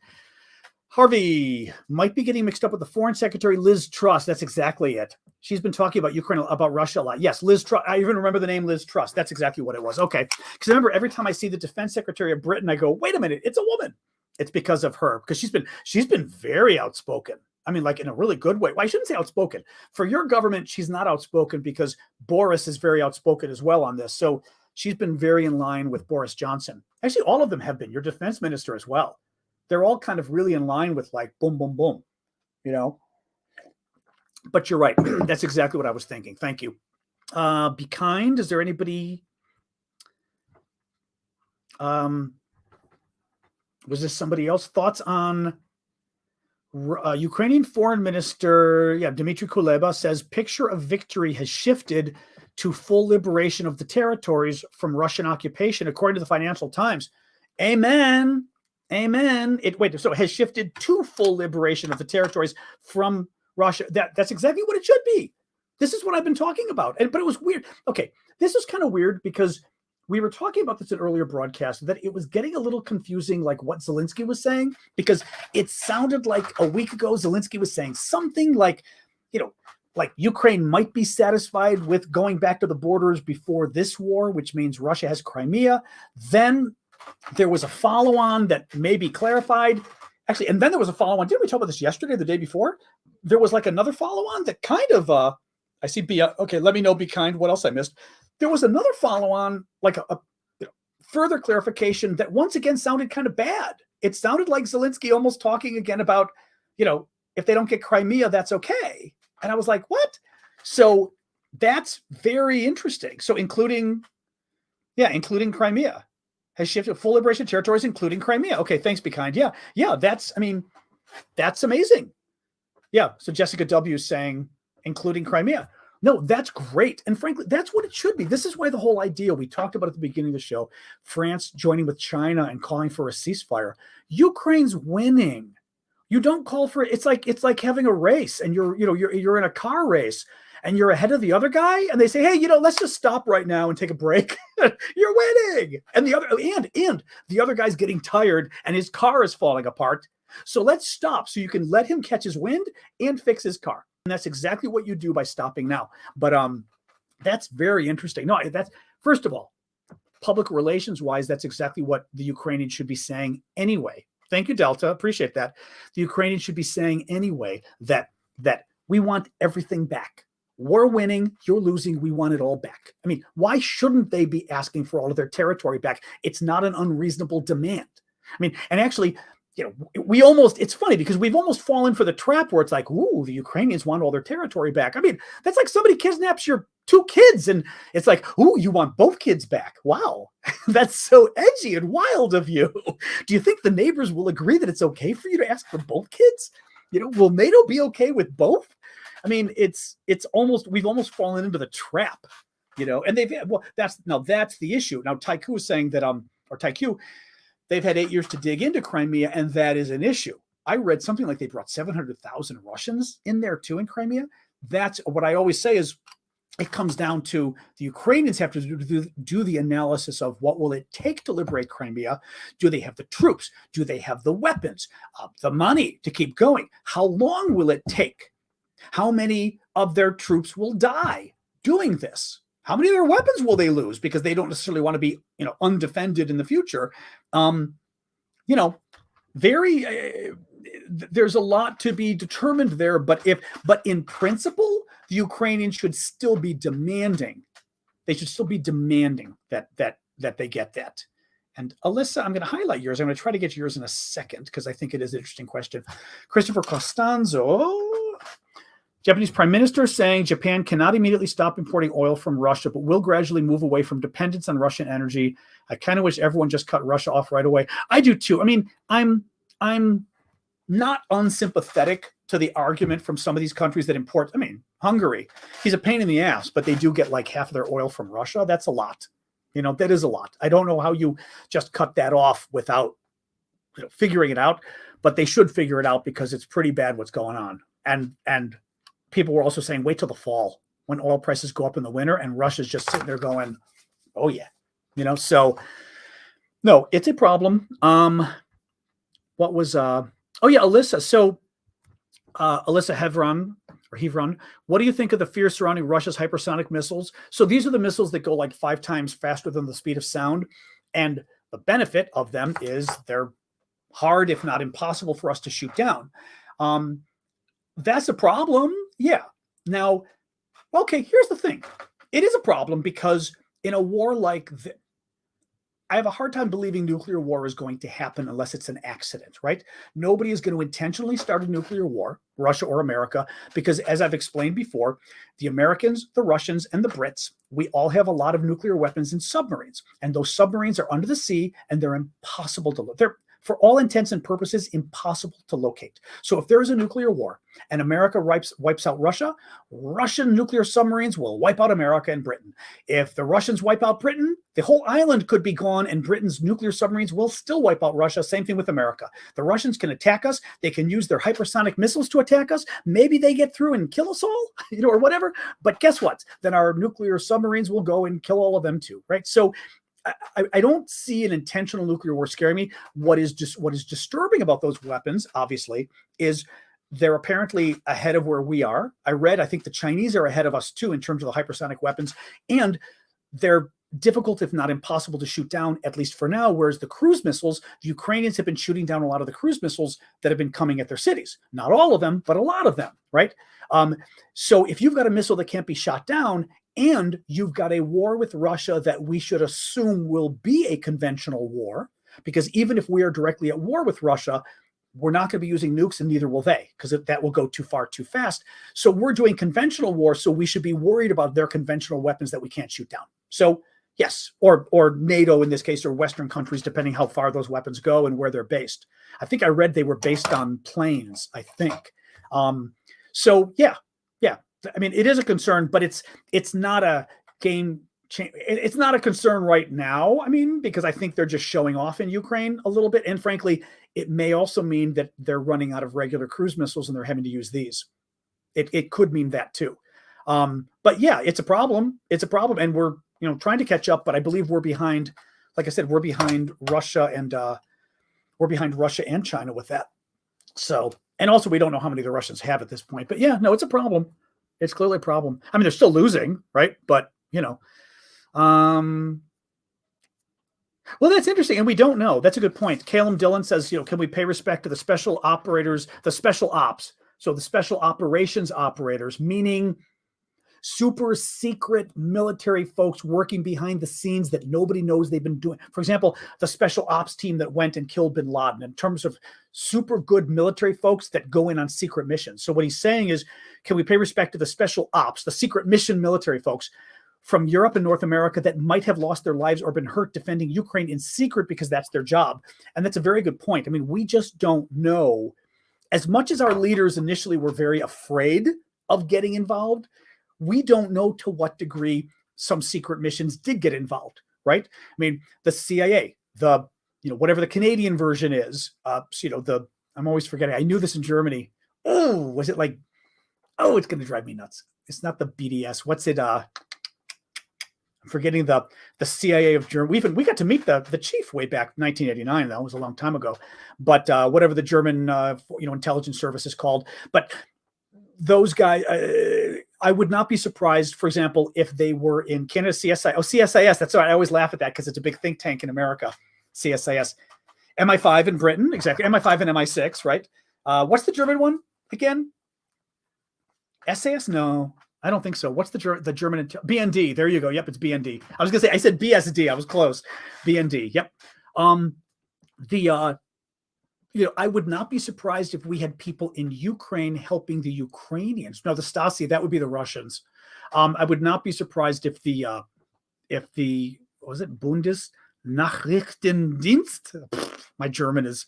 Harvey might be getting mixed up with the Foreign Secretary, Liz Truss. That's exactly it. She's been talking about Ukraine, about Russia a lot. Yes, Liz Truss. I even remember the name Liz Truss. That's exactly what it was. Okay. Because I remember every time I see the Defense Secretary of Britain, I go, wait a minute, it's a woman. It's because of her, because she's been very outspoken. I mean, like in a really good way. Well, I shouldn't say outspoken. For your government, she's not outspoken because Boris is very outspoken as well on this. So she's been very in line with Boris Johnson. Actually, all of them have been. Your defense minister as well. They're all kind of really in line with like boom, boom, boom, But you're right. That's exactly what I was thinking. Thank you. Be kind. Is there anybody? Was this somebody else? Thoughts on Ukrainian Foreign Minister, Dmitry Kuleba says picture of victory has shifted to full liberation of the territories from Russian occupation, according to the Financial Times. Amen. So it has shifted to full liberation of the territories from Russia. That's exactly what it should be. This is what I've been talking about. But it was weird. Okay, this is kind of weird because we were talking about this in earlier broadcasts, that it was getting a little confusing, like what Zelensky was saying, because it sounded like a week ago Zelensky was saying something like, like Ukraine might be satisfied with going back to the borders before this war, which means Russia has Crimea. Then there was a follow-on that maybe clarified. Actually, and then there was a follow-on. Didn't we talk about this yesterday, the day before? There was like another follow-on that kind of, I see, okay, let me know, be kind. What else I missed? There was another follow-on, like a further clarification that once again sounded kind of bad. It sounded like Zelensky almost talking again about, if they don't get Crimea, that's okay. And I was like, what? So that's very interesting. So including Crimea has shifted full liberation territories, including Crimea. Okay, thanks, be kind. Yeah, that's amazing. Yeah, so Jessica W. is saying, including Crimea. No, that's great. And frankly, that's what it should be. This is why the whole idea we talked about at the beginning of the show, France joining with China and calling for a ceasefire. Ukraine's winning. You don't call for it. It's like having a race and you're in a car race and you're ahead of the other guy and they say, hey, let's just stop right now and take a break. You're winning. And the other guy's getting tired and his car is falling apart. So let's stop so you can let him catch his wind and fix his car. And that's exactly what you do by stopping now. But that's very interesting. No, that's, first of all, public relations wise, that's exactly what the Ukrainians should be saying anyway. Thank you, Delta. Appreciate that. The Ukrainians should be saying anyway that we want everything back. We're winning, you're losing, we want it all back. I mean, why shouldn't they be asking for all of their territory back? It's not an unreasonable demand. I mean, and actually, it's funny because we've almost fallen for the trap where it's like, ooh, the Ukrainians want all their territory back. I mean, that's like somebody kidnaps your 2 kids and it's like, ooh, you want both kids back. Wow. That's so edgy and wild of you. Do you think the neighbors will agree that it's okay for you to ask for both kids? Will NATO be okay with both? I mean, we've almost fallen into the trap, and that's the issue. Now, Taiku is saying that, they've had 8 years to dig into Crimea, and that is an issue. I read something like they brought 700,000 Russians in there too in Crimea. That's what I always say is it comes down to the Ukrainians have to do the analysis of what will it take to liberate Crimea. Do they have the troops? Do they have the weapons, the money to keep going? How long will it take? How many of their troops will die doing this? How many of their weapons will they lose because they don't necessarily want to be, undefended in the future? Very, there's a lot to be determined there. But in principle, the Ukrainians should still be demanding. They should still be demanding that they get that. And Alyssa, I'm going to highlight yours. I'm going to try to get yours in a second because I think it is an interesting question. Christopher Costanzo, Japanese Prime Minister saying Japan cannot immediately stop importing oil from Russia, but will gradually move away from dependence on Russian energy. I kind of wish everyone just cut Russia off right away. I do too. I mean, I'm not unsympathetic to the argument from some of these countries that import. I mean, Hungary, he's a pain in the ass, but they do get like half of their oil from Russia. That's a lot. That is a lot. I don't know how you just cut that off without figuring it out, but they should figure it out because it's pretty bad what's going on. And people were also saying, wait till the fall when oil prices go up in the winter, and Russia's just sitting there going, oh yeah, so no, it's a problem. What was, Alyssa. So Alyssa Hevron, what do you think of the fear surrounding Russia's hypersonic missiles? So these are the missiles that go like 5 times faster than the speed of sound. And the benefit of them is they're hard, if not impossible, for us to shoot down. That's a problem. Yeah. Now, okay, here's the thing. It is a problem because in a war like this, I have a hard time believing nuclear war is going to happen unless it's an accident, right? Nobody is going to intentionally start a nuclear war, Russia or America, because as I've explained before, the Americans, the Russians, and the Brits, we all have a lot of nuclear weapons in submarines. And those submarines are under the sea and they're impossible to look. They're, for all intents and purposes, impossible to locate. So if there is a nuclear war and America wipes out Russia, Russian nuclear submarines will wipe out America and Britain. If the Russians wipe out Britain, the whole island could be gone and Britain's nuclear submarines will still wipe out Russia. Same thing with America. The Russians can attack us. They can use their hypersonic missiles to attack us. Maybe they get through and kill us all, or whatever. But guess what? Then our nuclear submarines will go and kill all of them too, right? So I don't see an intentional nuclear war scaring me. What is disturbing about those weapons, obviously, is they're apparently ahead of where we are. I think the Chinese are ahead of us too in terms of the hypersonic weapons, and they're difficult, if not impossible, to shoot down, at least for now. Whereas the cruise missiles, the Ukrainians have been shooting down a lot of the cruise missiles that have been coming at their cities. Not all of them, but a lot of them, right? So if you've got a missile that can't be shot down, and you've got a war with Russia that we should assume will be a conventional war, because even if we are directly at war with Russia, we're not going to be using nukes and neither will they, because that will go too far too fast. So we're doing conventional war, so we should be worried about their conventional weapons that we can't shoot down. So yes, or NATO in this case, or Western countries, depending how far those weapons go and where they're based. I think I read they were based on planes, I think. So yeah. I mean, it is a concern, but it's not a game change. It's not a concern right now. I mean, because I think they're just showing off in Ukraine a little bit. And frankly, it may also mean that they're running out of regular cruise missiles and they're having to use these. It could mean that too. But yeah, it's a problem. It's a problem. And we're, trying to catch up, but I believe we're behind. Like I said, we're behind Russia and China with that. So, and also we don't know how many the Russians have at this point, but yeah, no, it's a problem. It's clearly a problem. I mean, they're still losing, right? But, well, that's interesting. And we don't know. That's a good point. Calum Dillon says, can we pay respect to the special operators, the special ops? So the special operations operators, meaning super secret military folks working behind the scenes that nobody knows they've been doing. For example, the special ops team that went and killed bin Laden, in terms of super good military folks that go in on secret missions. So what he's saying is, can we pay respect to the special ops, the secret mission military folks from Europe and North America that might have lost their lives or been hurt defending Ukraine in secret because that's their job? And that's a very good point. I mean, we just don't know. As much as our leaders initially were very afraid of getting involved, we don't know to what degree some secret missions did get involved, right? I mean, the CIA, whatever the Canadian version is, I'm always forgetting. I knew this in Germany. Oh, was it like, it's going to drive me nuts. It's not the BDS. What's it? I'm forgetting the CIA of Germany. We got to meet the chief way back 1989. That was a long time ago. But whatever the German, intelligence service is called. But those guys, I would not be surprised, for example, if they were in Canada, CSIS. That's right. I always laugh at that because it's a big think tank in America, CSIS. MI5 in Britain, exactly. MI5 and MI6, right? What's the German one again? SAS? No, I don't think so. What's the German BND? There you go. Yep, it's BND. I was gonna say I said BSD. I was close. BND. Yep. I would not be surprised if we had people in Ukraine helping the Ukrainians. No, the Stasi, that would be the Russians. I would not be surprised if the what was it, Bundesnachrichtendienst? My German is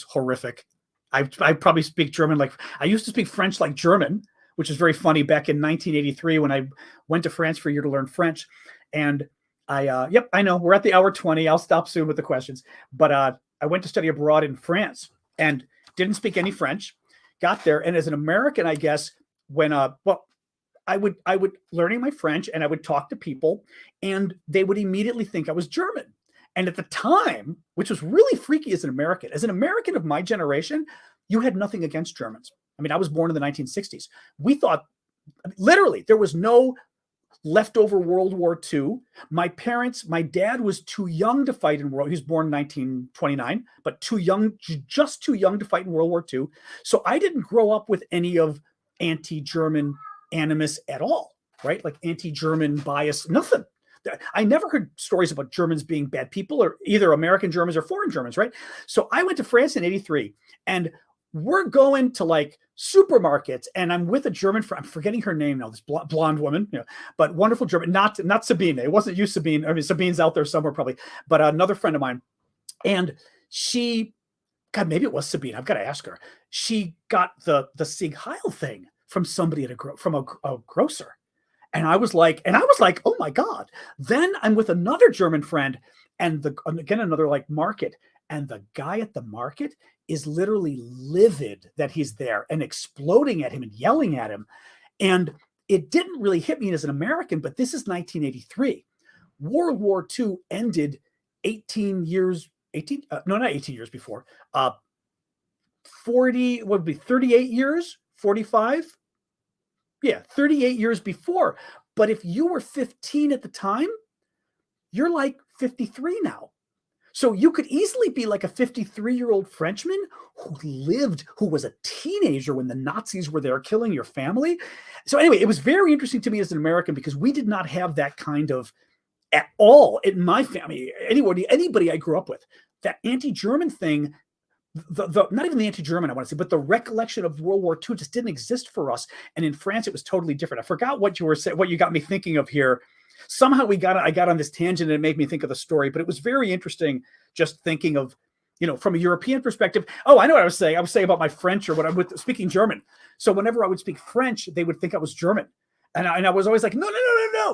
horrific. I probably speak German like I used to speak French like German, which is very funny. Back in 1983, when I went to France for a year to learn French, and I know we're at the hour 20. I'll stop soon with the questions, but I went to study abroad in France and didn't speak any French. Got there, and as an American, I guess when I would learning my French, and I would talk to people, and they would immediately think I was German. And at the time, which was really freaky as an American of my generation, you had nothing against Germans. I mean, I was born in the 1960s. We thought, literally, there was no leftover World War II. My dad was too young to fight in World. He was born in 1929, but just too young to fight in World War II. So I didn't grow up with any of anti-German animus at all, right? Like anti-German bias, nothing. I never heard stories about Germans being bad people, or either American Germans or foreign Germans, right? So I went to France in 83, and we're going to like supermarkets, and I'm with a German friend. I'm forgetting her name now, this blonde woman, but wonderful German, not Sabine. It wasn't you, Sabine. I mean, Sabine's out there somewhere probably, but another friend of mine. And God, maybe it was Sabine. I've got to ask her. She got the Sieg Heil thing from somebody from a grocer. And I was like, oh my God. Then I'm with another German friend, and again, another like market. And the guy at the market is literally livid that he's there and exploding at him and yelling at him. And it didn't really hit me as an American, but this is 1983. World War II ended 18 years, not 18 years before, 40, what would be 38 years, 45? Yeah, 38 years before. But if you were 15 at the time, you're like 53 now. So you could easily be like a 53-year-old Frenchman who was a teenager when the Nazis were there killing your family. So anyway, it was very interesting to me as an American, because we did not have that kind of at all in my family, anybody I grew up with. That anti-German thing, not even the anti-German, I want to say, but the recollection of World War II just didn't exist for us. And in France, it was totally different. I forgot what you were saying, what you got me thinking of here. Somehow I got on this tangent, and it made me think of the story, but it was very interesting just thinking of, from a European perspective. Oh, I know what I was saying. I was saying about my French, or what I'm with speaking German. So whenever I would speak French, they would think I was German. And I was always like, no,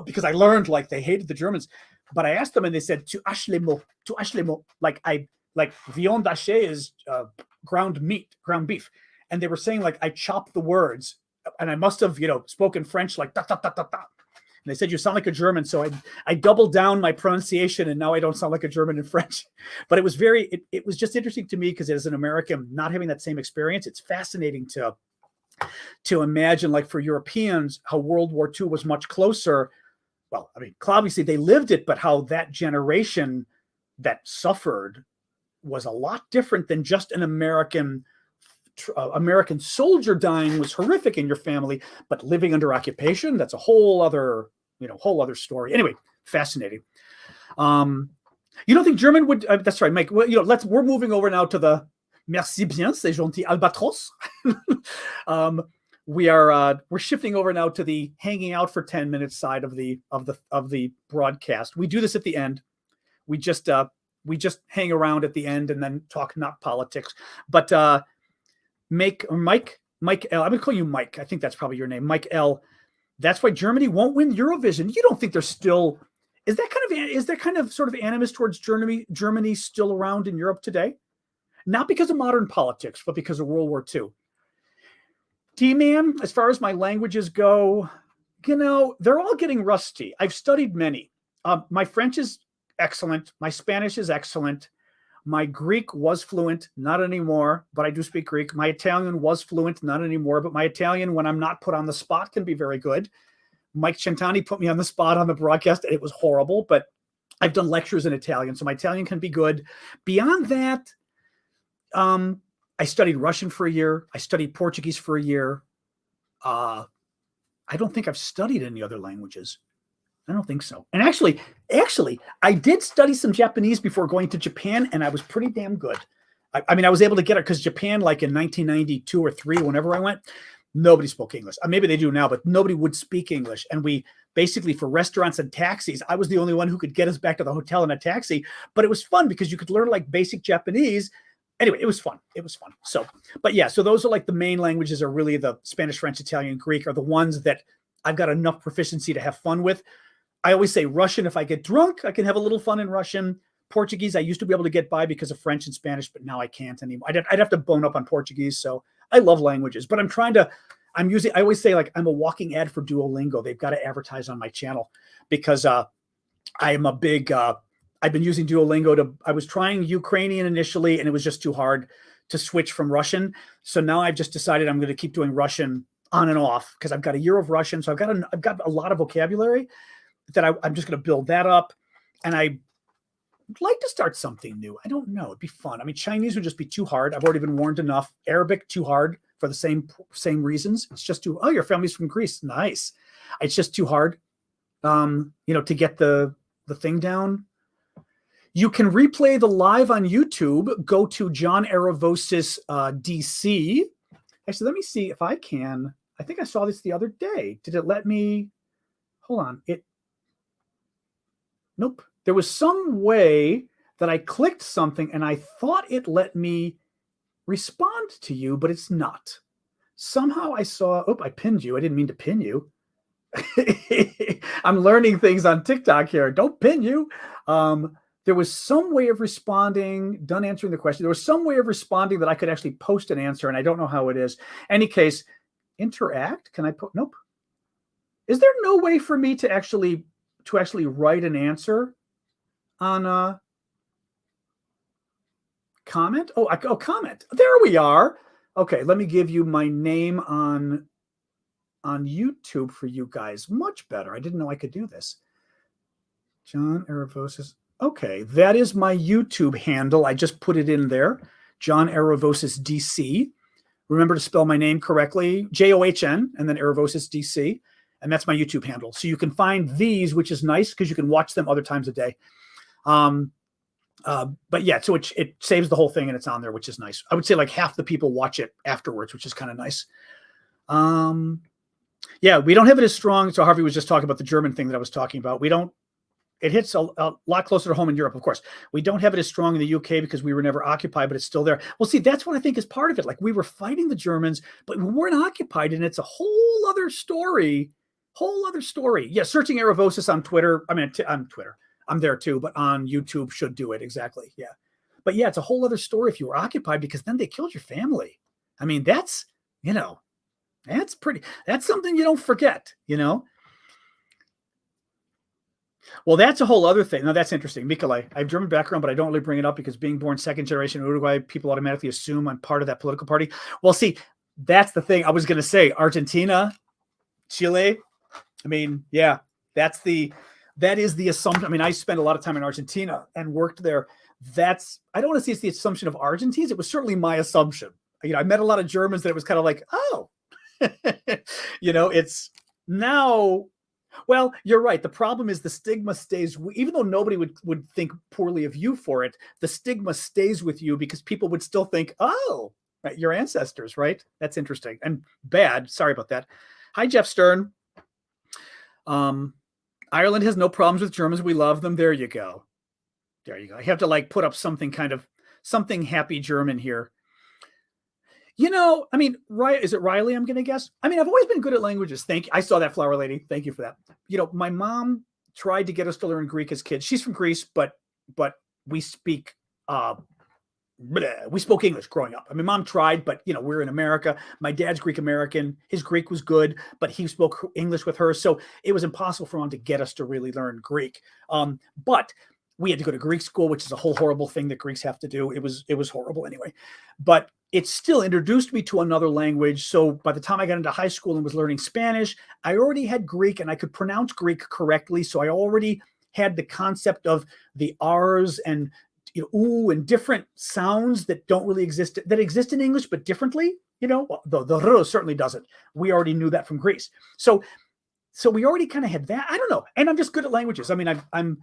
because I learned like they hated the Germans. But I asked them, and they said, tu haches les mots, like viande hachée is ground beef. And they were saying like, I chopped the words, and I must have, spoken French like da, da, da, da, da. And they said, you sound like a German. So I doubled down my pronunciation, and now I don't sound like a German in French. But it was it was just interesting to me, because as an American, not having that same experience, it's fascinating to imagine, like for Europeans, how World War II was much closer. Well, I mean, obviously they lived it, but how that generation that suffered was a lot different than just an American soldier dying was horrific in your family, but living under occupation, that's a whole other story. Anyway, fascinating. You don't think German would, that's right, Mike. Well, we're moving over now to the merci bien, c'est gentil, albatros. We're shifting over now to the hanging out for 10 minutes side of the broadcast. We do this at the end. We just hang around at the end and then talk not politics. But Mike L, I'm gonna call you Mike. I think that's probably your name, Mike L. That's why Germany won't win Eurovision. You don't think there's still is that kind of sort of animus towards Germany still around in Europe today? Not because of modern politics, but because of World War II. T-Man, as far as my languages go, they're all getting rusty. I've studied many. My French is excellent. My Spanish is excellent. My Greek was fluent, not anymore, but I do speak Greek. My Italian was fluent, not anymore, but my Italian, when I'm not put on the spot, can be very good. Mike Centani put me on the spot on the broadcast, and it was horrible, but I've done lectures in Italian, so my Italian can be good. Beyond that, I studied Russian for a year. I studied Portuguese for a year. I don't think I've studied any other languages. I don't think so. And actually, I did study some Japanese before going to Japan, and I was pretty damn good. I mean, I was able to get it because Japan, like in 1992 or 3, whenever I went, nobody spoke English. Maybe they do now, but nobody would speak English. And we basically, for restaurants and taxis, I was the only one who could get us back to the hotel in a taxi. But it was fun because you could learn like basic Japanese. Anyway, it was fun. So, but yeah, so those are like the main languages are really the Spanish, French, Italian, Greek are the ones that I've got enough proficiency to have fun with. I always say Russian. If I get drunk, I can have a little fun in Russian. Portuguese, I used to be able to get by because of French and Spanish, but now I can't anymore. I'd have to bone up on Portuguese. So I love languages, but I always say like I'm a walking ad for Duolingo. They've got to advertise on my channel because I am a big, I've been using Duolingo I was trying Ukrainian initially and it was just too hard to switch from Russian. So now I've just decided I'm going to keep doing Russian on and off because I've got a year of Russian. So I've got a lot of vocabulary that I'm just going to build that up. And I would like to start something new. I don't know. It'd be fun. I mean, Chinese would just be too hard. I've already been warned enough. Arabic, too hard for the same reasons. It's just too, oh, your family's from Greece. Nice. It's just too hard, to get the thing down. You can replay the live on YouTube. Go to John Aravosis DC. Actually, let me see if I can. I think I saw this the other day. Did it let me? Hold on. Nope. There was some way that I clicked something and I thought it let me respond to you, but it's not. Somehow I saw, I pinned you. I didn't mean to pin you. I'm learning things on TikTok here. Don't pin you. There was some way of responding, done answering the question. There was some way of responding that I could actually post an answer, and I don't know how it is. Any case, interact. Can I put? Nope. Is there no way for me to actually write an answer on comment? Comment. There we are. Okay, let me give you my name on YouTube for you guys. Much better. I didn't know I could do this. John Aravosis. Okay, that is my YouTube handle. I just put it in there. John Aravosis DC. Remember to spell my name correctly. John and then Aravosis DC. And that's my YouTube handle. So you can find these, which is nice because you can watch them other times a day. But yeah, so it saves the whole thing and it's on there, which is nice. I would say like half the people watch it afterwards, which is kind of nice. Yeah, we don't have it as strong. So Harvey was just talking about the German thing that I was talking about. It hits a lot closer to home in Europe, of course. We don't have it as strong in the UK because we were never occupied, but it's still there. Well, see, that's what I think is part of it. Like we were fighting the Germans, but we weren't occupied, and it's a whole other story. Yeah, searching Aravosis on Twitter. I mean, on Twitter. I'm there too, but on YouTube should do it. Exactly. Yeah. But yeah, it's a whole other story if you were occupied because then they killed your family. I mean, that's something you don't forget, Well, that's a whole other thing. Now, that's interesting. Nikolai, I have German background, but I don't really bring it up because being born second generation in Uruguay, people automatically assume I'm part of that political party. Well, see, that's the thing. I was going to say Argentina, Chile. I mean, yeah, that is the assumption. I mean, I spent a lot of time in Argentina and worked there. I don't want to say it's the assumption of Argentines. It was certainly my assumption. I met a lot of Germans that it was kind of like, oh, it's now. Well, you're right. The problem is the stigma stays, even though nobody would think poorly of you for it, the stigma stays with you because people would still think, oh, right, your ancestors, right? That's interesting and bad. Sorry about that. Hi, Jeff Stern. Ireland has no problems with Germans. We love them. There you go. I have to put up something happy German here. I mean, is it Riley? I'm going to guess. I mean, I've always been good at languages. Thank you. I saw that, flower lady. Thank you for that. My mom tried to get us to learn Greek as kids. She's from Greece, but we spoke English growing up. I mean, mom tried, but we're in America. My dad's Greek American. His Greek was good, but he spoke English with her. So it was impossible for mom to get us to really learn Greek. But we had to go to Greek school, which is a whole horrible thing that Greeks have to do. It was horrible anyway, but it still introduced me to another language. So by the time I got into high school and was learning Spanish, I already had Greek and I could pronounce Greek correctly. So I already had the concept of the R's and, ooh, and different sounds that don't really exist, that exist in English, but differently, well, the r certainly doesn't. We already knew that from Greece. So we already kind of had that. I don't know. And I'm just good at languages. I mean, I'm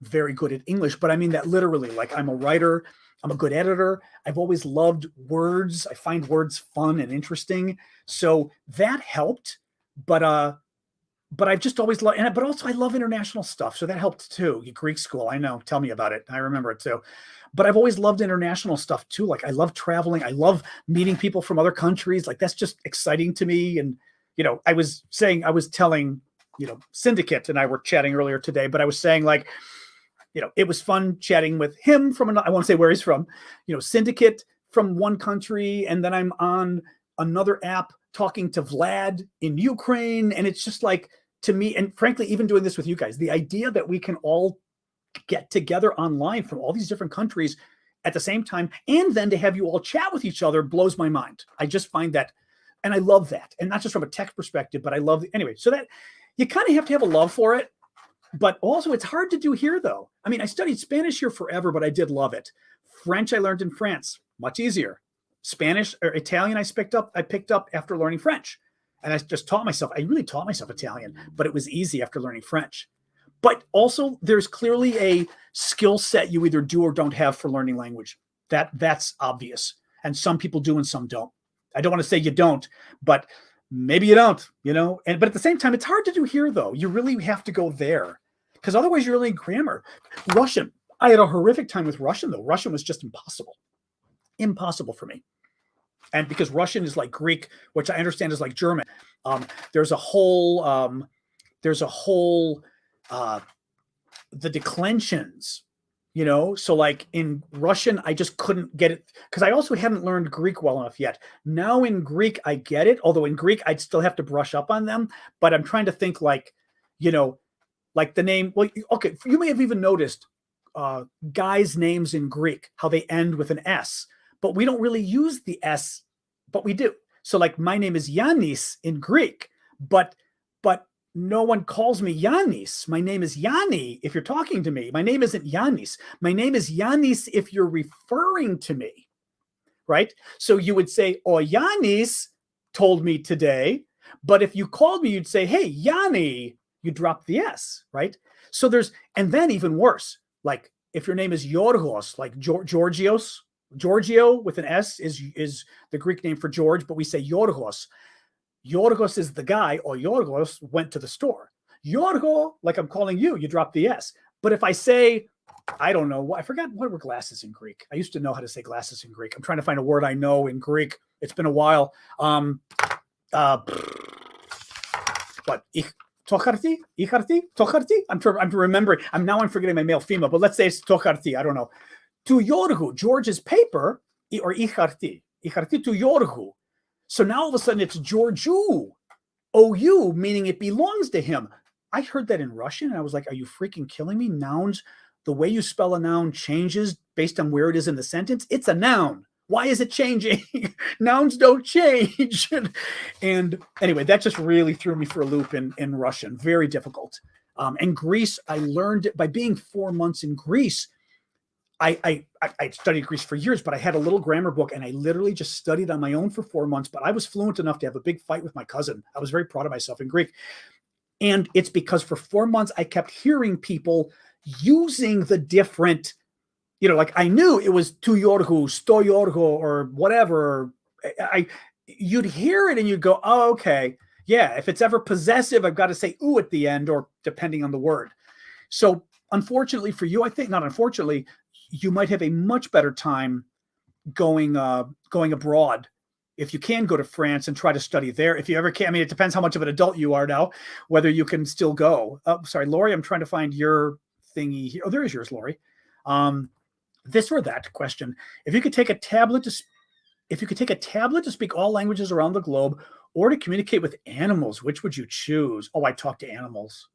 very good at English, but I mean that literally. Like, I'm a writer. I'm a good editor. I've always loved words. I find words fun and interesting. So that helped. But I've just always loved, but also I love international stuff. So that helped too. Greek school, I know. Tell me about it. I remember it too. But I've always loved international stuff too. Like, I love traveling. I love meeting people from other countries. Like, that's just exciting to me. And, I was telling, Syndicate and I were chatting earlier today, but I was saying, like, it was fun chatting with him from I won't say where he's from, Syndicate from one country. And then I'm on another app talking to Vlad in Ukraine. And it's just like, to me, and frankly, even doing this with you guys, the idea that we can all get together online from all these different countries at the same time, and then to have you all chat with each other blows my mind. I just find that, and I love that. And not just from a tech perspective, but I love anyway. So that you kind of have to have a love for it, but also it's hard to do here though. I mean, I studied Spanish here forever, but I did love it. French, I learned in France, much easier. Spanish or Italian, I picked up after learning French. And I just I really taught myself Italian, but it was easy after learning French. But also there's clearly a skill set you either do or don't have for learning language. That's obvious. And some people do and some don't. I don't want to say you don't, but maybe you don't, but at the same time, it's hard to do here though. You really have to go there because otherwise you're learning grammar. Russian. I had a horrific time with Russian though. Russian was just impossible for me. And because Russian is like Greek, which I understand is like German. There's a whole, the declensions, so like in Russian, I just couldn't get it because I also hadn't learned Greek well enough yet. Now in Greek, I get it. Although in Greek, I'd still have to brush up on them, but I'm trying to think like, like the name, well, okay. You may have even noticed guys' names in Greek, how they end with an S, but we don't really use the S, but we do. So like my name is Yanis in Greek, but no one calls me Yanis. My name is Yanni if you're talking to me. My name isn't Yanis. My name is Yanis if you're referring to me, right? So you would say, oh, Yanis told me today. But if you called me, you'd say, hey, Yanni, you drop the S, right? So and then even worse, like if your name is Yorgos, like Giorgio with an S is the Greek name for George, but we say Yorgos. Yorgos is the guy, or Yorgos went to the store. Yorgo, like I'm calling you, you drop the S. But if I say, I don't know, I forgot what were glasses in Greek. I used to know how to say glasses in Greek. I'm trying to find a word I know in Greek. It's been a while. What? Tocharti? I'm remembering. I'm forgetting my male female, but let's say it's tocharti. I don't know. To Yorgu, George's paper, or icharti to Yorgu. So now all of a sudden it's Georgiou, OU, meaning it belongs to him. I heard that in Russian and I was like, are you freaking killing me? Nouns, the way you spell a noun changes based on where it is in the sentence. It's a noun. Why is it changing? Nouns don't change. And anyway, that just really threw me for a loop in Russian. Very difficult. And Greece, I learned it by being 4 months in Greece. I studied Greece for years, but I had a little grammar book and I literally just studied on my own for 4 months, but I was fluent enough to have a big fight with my cousin. I was very proud of myself in Greek. And it's because for 4 months, I kept hearing people using the different, like I knew it was tu yorgu, sto yorgu, or whatever. You'd hear it and you'd go, oh, okay. Yeah, if it's ever possessive, I've got to say ooh at the end, or depending on the word. So unfortunately for you, I think, not unfortunately, you might have a much better time going abroad if you can go to France and try to study there. If you ever can, I mean, it depends how much of an adult you are now, whether you can still go. Sorry, Lori, I'm trying to find your thingy here. Oh, there is yours, Lori. This or that question. If you could take a tablet to speak all languages around the globe, or to communicate with animals, which would you choose? Oh, I talk to animals.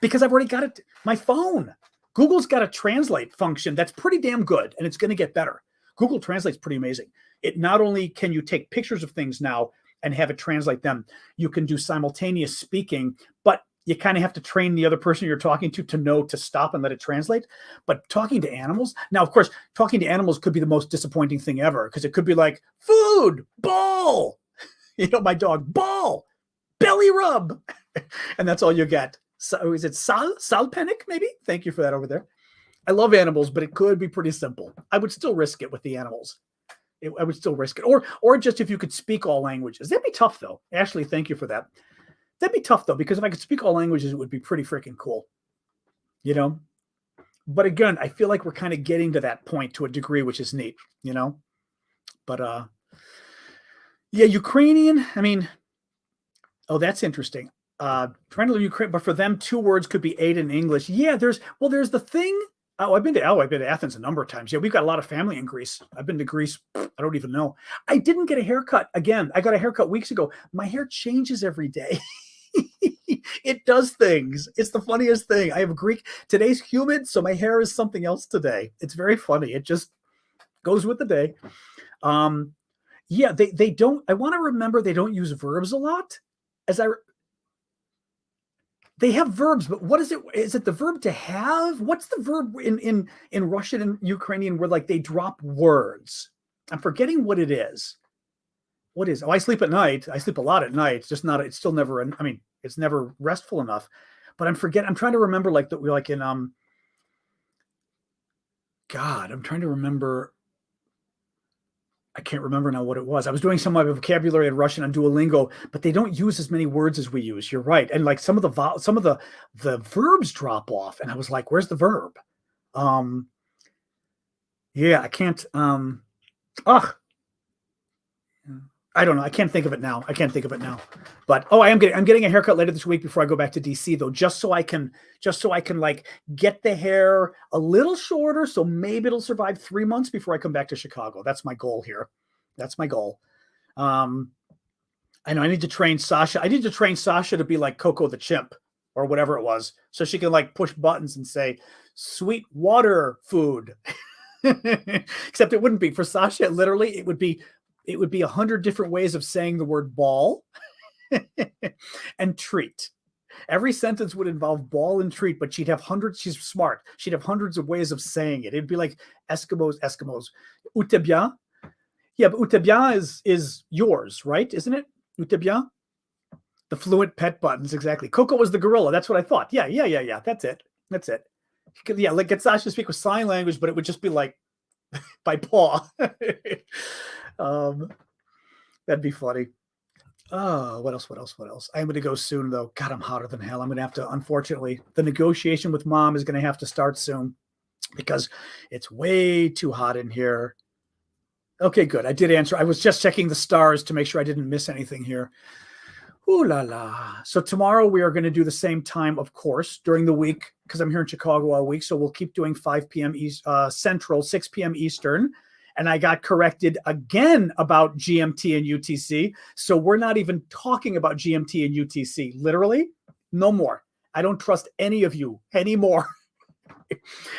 Because I've already got it. My phone. Google's got a translate function that's pretty damn good, and it's going to get better. Google Translate's pretty amazing. It not only can you take pictures of things now and have it translate them, you can do simultaneous speaking, but you kind of have to train the other person you're talking to know to stop and let it translate. But talking to animals, now, of course, talking to animals could be the most disappointing thing ever, because it could be like, food, ball, my dog, ball, belly rub. And that's all you get. So is it Salpenic, maybe? Thank you for that over there. I love animals, but it could be pretty simple. I would still risk it with the animals. I would still risk it. Or just if you could speak all languages. That'd be tough, though. Ashley, thank you for that. That'd be tough, though, because if I could speak all languages, it would be pretty freaking cool. But again, I feel like we're kind of getting to that point to a degree, which is neat, But, yeah, Ukrainian, I mean, oh, that's interesting. Trying to learn Ukrainian, but for them, 2 words could be 8 in English. Yeah, there's the thing. I've been to Athens a number of times. Yeah, we've got a lot of family in Greece. I've been to Greece. I don't even know. I didn't get a haircut. Again, I got a haircut weeks ago. My hair changes every day. It does things. It's the funniest thing. I have today's humid, so my hair is something else today. It's very funny. It just goes with the day. Yeah, they don't, I want to remember they don't use verbs a lot. They have verbs, but what is it? Is it the verb to have? What's the verb in Russian and Ukrainian where like they drop words? I'm forgetting what it is. What is? Oh, I sleep at night. I sleep a lot at night. It's still never. I mean, it's never restful enough. But I'm trying to remember like that. We like in God. I'm trying to remember. I can't remember now what it was. I was doing some of my vocabulary in Russian on Duolingo, but they don't use as many words as we use. You're right. And like some of the verbs drop off. And I was like, where's the verb? Yeah, I can't, I don't know. I can't think of it now. But I'm getting a haircut later this week before I go back to DC though, just so I can like get the hair a little shorter. So maybe it'll survive 3 months before I come back to Chicago. That's my goal here. That's my goal. I know I need to train Sasha. I need to train Sasha to be like Coco the chimp or whatever it was. So she can like push buttons and say sweet water food. Except it wouldn't be for Sasha. Literally, it would be 100 different ways of saying the word ball and treat. Every sentence would involve ball and treat, but she'd have hundreds. She's smart. She'd have hundreds of ways of saying it. It'd be like Eskimos. Ute bien? Yeah, but ute bien is yours, right? Isn't it? Ute bien? The fluent pet buttons, exactly. Coco was the gorilla. That's what I thought. Yeah. That's it. Yeah, like get Sasha to speak with sign language, but it would just be like by paw. That'd be funny. Oh, what else? I'm going to go soon though. God, I'm hotter than hell. I'm going to have to, unfortunately, the negotiation with mom is going to have to start soon because it's way too hot in here. Okay, good. I did answer. I was just checking the stars to make sure I didn't miss anything here. Ooh la la. So tomorrow we are going to do the same time, of course, during the week because I'm here in Chicago all week. So we'll keep doing 5 p.m. Central, 6 p.m. Eastern. And I got corrected again about GMT and UTC. So we're not even talking about GMT and UTC. Literally, no more. I don't trust any of you anymore.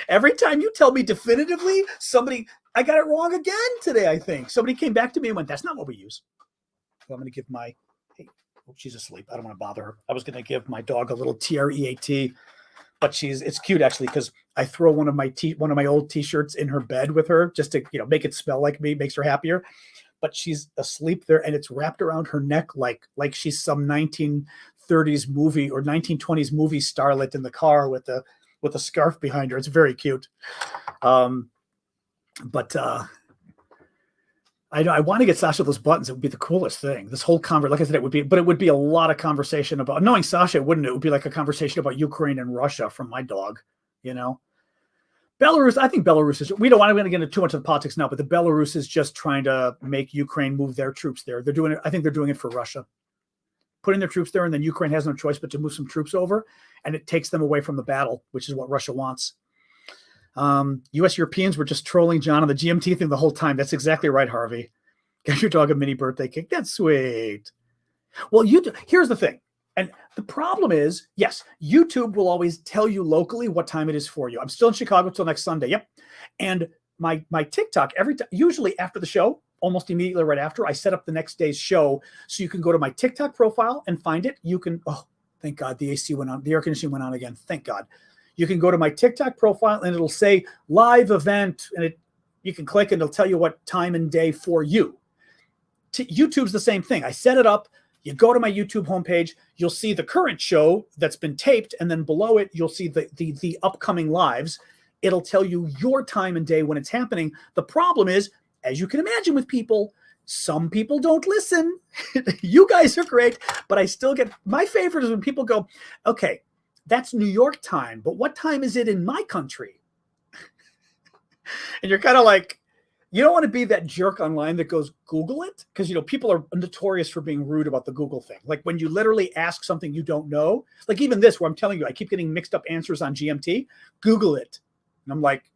Every time you tell me definitively, I got it wrong again today, I think. Somebody came back to me and went, that's not what we use. So I'm going to give she's asleep. I don't want to bother her. I was going to give my dog a little TREAT, but it's cute actually because I throw one of my old T-shirts in her bed with her just to make it smell like me, makes her happier. But she's asleep there, and it's wrapped around her neck like she's some 1930s movie or 1920s movie starlet in the car with a scarf behind her. It's very cute. But I want to get Sasha those buttons. It would be the coolest thing. This whole conversation, like I said, it would be a lot of conversation about, knowing Sasha, it would be like a conversation about Ukraine and Russia from my dog, Belarus, I think Belarus is, we don't want to get into too much of the politics now, but the Belarus is just trying to make Ukraine move their troops there. They're doing it. I think they're doing it for Russia, putting their troops there. And then Ukraine has no choice but to move some troops over, and it takes them away from the battle, which is what Russia wants. U.S. Europeans were just trolling John on the GMT thing the whole time. That's exactly right, Harvey. Get your dog a mini birthday cake. That's sweet. Well, here's the thing. And the problem is, yes, YouTube will always tell you locally what time it is for you. I'm still in Chicago till next Sunday. Yep. And my TikTok, usually after the show, almost immediately right after, I set up the next day's show. So you can go to my TikTok profile and find it. You can, Thank God the AC went on. The air conditioning went on again. Thank God. You can go to my TikTok profile and it'll say live event, and you can click and it'll tell you what time and day for you. YouTube's the same thing. I set it up. You go to my YouTube homepage, you'll see the current show that's been taped, and then below it, you'll see the upcoming lives. It'll tell you your time and day when it's happening. The problem is, as you can imagine with people, some people don't listen. You guys are great, but I still get, my favorite is when people go, okay, that's New York time, but what time is it in my country? And you're kind of like, you don't want to be that jerk online that goes, Google it. Because, people are notorious for being rude about the Google thing. Like when you literally ask something you don't know, like even this, where I'm telling you, I keep getting mixed up answers on GMT, Google it. And I'm like,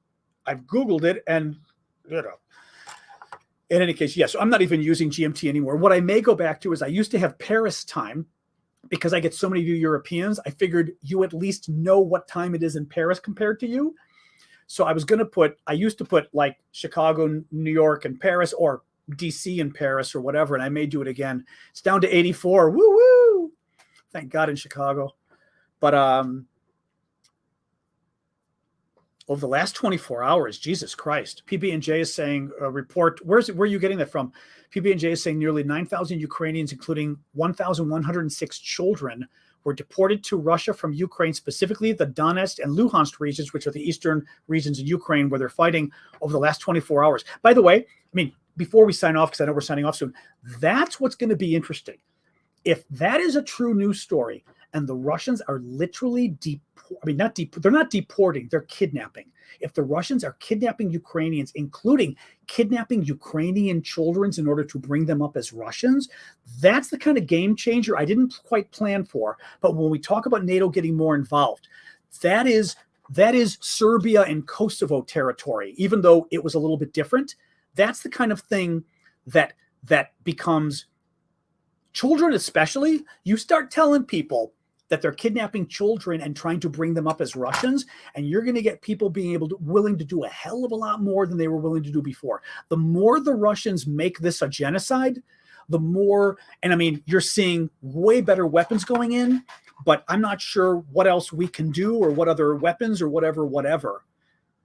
I've Googled it. And, in any case, yes, I'm not even using GMT anymore. What I may go back to is I used to have Paris time because I get so many of you Europeans. I figured you at least know what time it is in Paris compared to you. So I used to put like Chicago, New York, and Paris, or DC and Paris, or whatever, and I may do it again. It's down to 84. Woo woo! Thank God in Chicago. But over the last 24 hours, Jesus Christ, PB&J is saying report. Where are you getting that from? PB&J is saying nearly 9,000 Ukrainians, including 1,106 children, were deported to Russia from Ukraine, specifically the Donetsk and Luhansk regions, which are the eastern regions in Ukraine where they're fighting over the last 24 hours. By the way, before we sign off, because I know we're signing off soon, that's what's going to be interesting. If that is a true news story and the Russians are literally they're not deporting, they're kidnapping. If the Russians are kidnapping Ukrainians, including kidnapping Ukrainian children in order to bring them up as Russians, that's the kind of game changer I didn't quite plan for. But when we talk about NATO getting more involved, that is Serbia and Kosovo territory, even though it was a little bit different. That's the kind of thing that becomes children, especially. You start telling people that they're kidnapping children and trying to bring them up as Russians, and you're going to get people willing to do a hell of a lot more than they were willing to do before. The more the Russians make this a genocide, the more, and you're seeing way better weapons going in, but I'm not sure what else we can do or what other weapons or whatever.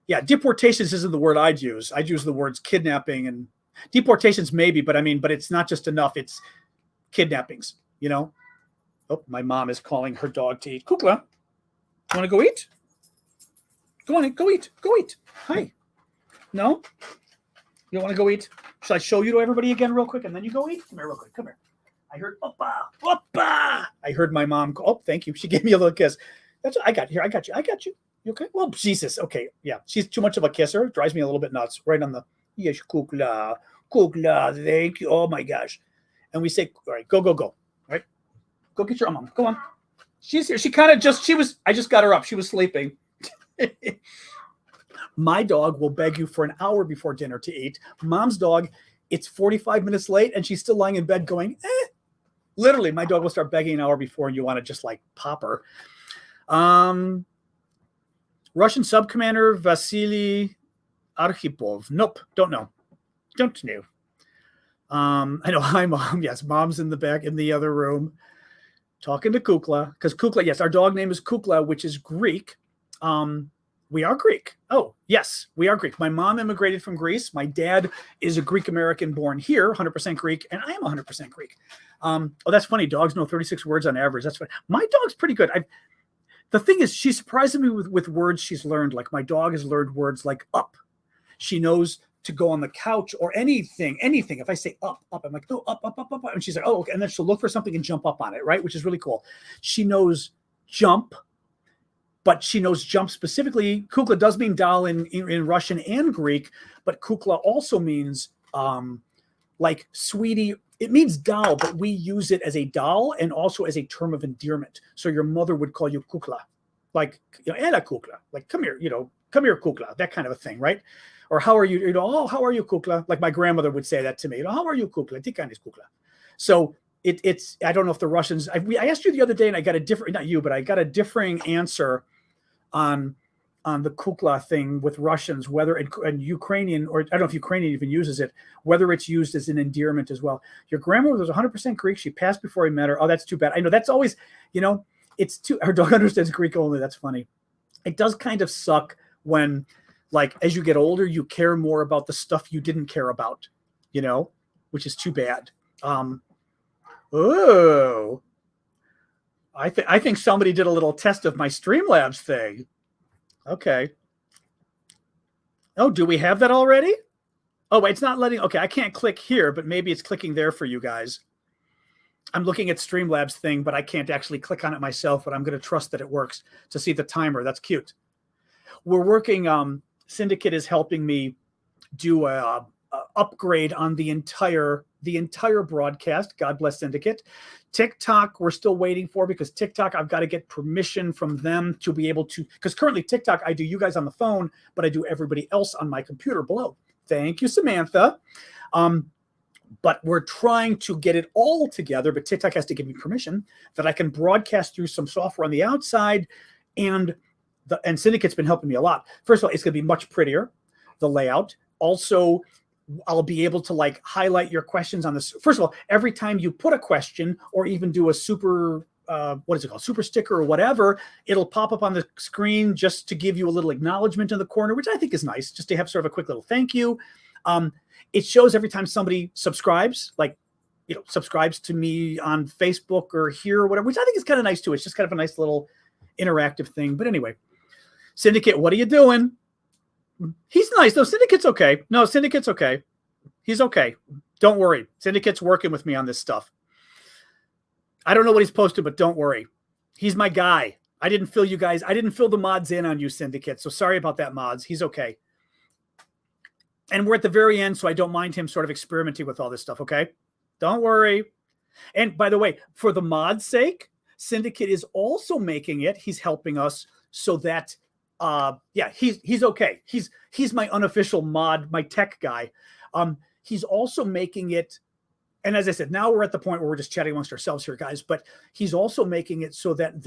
Yeah, deportations isn't the word I'd use. I'd use the words kidnapping, and deportations maybe, but it's not just enough. It's kidnappings, Oh, my mom is calling her dog to eat. Kukla, you want to go eat? Go on, go eat. Go eat. Hi. No? You don't want to go eat? Should I show you to everybody again real quick and then you go eat? Come here real quick. Come here. I heard, Oppa. I heard my mom call. Oh, thank you. She gave me a little kiss. That's what I got here. I got you. You okay? Well, Jesus. Okay. Yeah. She's too much of a kisser. It drives me a little bit nuts. Right on the, yes, Kukla. Thank you. Oh my gosh. And we say, all right, go. All right. Go get your mom. Go on. She's here. I just got her up. She was sleeping. My dog will beg you for an hour before dinner to eat. Mom's dog, it's 45 minutes late and she's still lying in bed going, Literally, my dog will start begging an hour before and you want to just like pop her. Russian sub-commander Vasily Arkhipov. Nope. Don't know. I know. Hi, Mom. Yes, Mom's in the back in the other room talking to Kukla, because Kukla, yes, our dog name is Kukla, which is Greek. We are Greek. Oh, yes, we are Greek. My mom immigrated from Greece. My dad is a Greek American born here, 100% Greek, and I am 100% Greek. Oh, that's funny. Dogs know 36 words on average. That's funny. My dog's pretty good. The thing is, she surprises me with words she's learned. Like my dog has learned words like up. She knows to go on the couch or anything. If I say up, I'm like, no, up. And she's like, oh, okay. And then she'll look for something and jump up on it, right? Which is really cool. She knows jump, but she knows jump specifically. Kukla does mean doll in Russian and Greek, but Kukla also means like sweetie. It means doll, but we use it as a doll and also as a term of endearment. So your mother would call you Kukla, like, Ella Kukla, like, come here, Kukla, that kind of a thing, right? Or how are you, how are you, Kukla? Like my grandmother would say that to me, how are you, Kukla? Tikanis Kukla. So it's, I don't know if the Russians, I asked you the other day and I got a different, not you, but I got a differing answer on the Kukla thing with Russians, whether and Ukrainian, or I don't know if Ukrainian even uses it, whether it's used as an endearment as well. Your grandmother was 100% Greek. She passed before I met her. Oh, that's too bad. I know that's always, it's too, our dog understands Greek only. That's funny. It does kind of suck when, like, as you get older, you care more about the stuff you didn't care about, you know, which is too bad. Oh, I think somebody did a little test of my Streamlabs thing. Okay. Oh, do we have that already? Oh, wait, it's not letting. Okay, I can't click here, but maybe it's clicking there for you guys. I'm looking at Streamlabs thing, but I can't actually click on it myself, but I'm going to trust that it works to see the timer. That's cute. We're working, Syndicate is helping me do a upgrade on the entire broadcast. God bless Syndicate. TikTok, we're still waiting for, because TikTok, I've got to get permission from them to be able to, because currently TikTok, I do you guys on the phone, but I do everybody else on my computer below. Thank you, Samantha. But we're trying to get it all together, but TikTok has to give me permission that I can broadcast through some software on the outside, and Syndicate's been helping me a lot. First of all, it's going to be much prettier, the layout. Also, I'll be able to like highlight your questions on this. First of all, every time you put a question or even do a super, what is it called? Super sticker or whatever, it'll pop up on the screen just to give you a little acknowledgement in the corner, which I think is nice, just to have sort of a quick little thank you. It shows every time somebody subscribes, like, you know, subscribes to me on Facebook or here or whatever, which I think is kind of nice too. It's just kind of a nice little interactive thing. But anyway, Syndicate, what are you doing? He's nice. No, Syndicate's okay. No, Syndicate's okay. He's okay. Don't worry. Syndicate's working with me on this stuff. I don't know what he's posted, but don't worry. He's my guy. I didn't fill the mods in on you, Syndicate. So sorry about that, mods. He's okay. And we're at the very end, so I don't mind him sort of experimenting with all this stuff, okay? Don't worry. And by the way, for the mod's sake, Syndicate is also making it. He's helping us so that yeah, he's okay. He's my unofficial mod, my tech guy. He's also making it, and as I said, now we're at the point where we're just chatting amongst ourselves here, guys, but he's also making it so that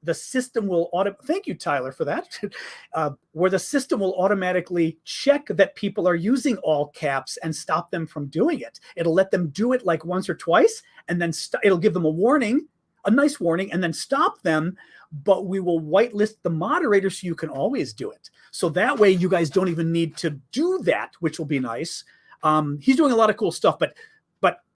the system will thank you, Tyler, for that, where the system will automatically check that people are using all caps and stop them from doing it. It'll let them do it like once or twice, and then it'll give them a warning, a nice warning, and then stop them. But we will whitelist the moderator so you can always do it. So that way you guys don't even need to do that, which will be nice. He's doing a lot of cool stuff, but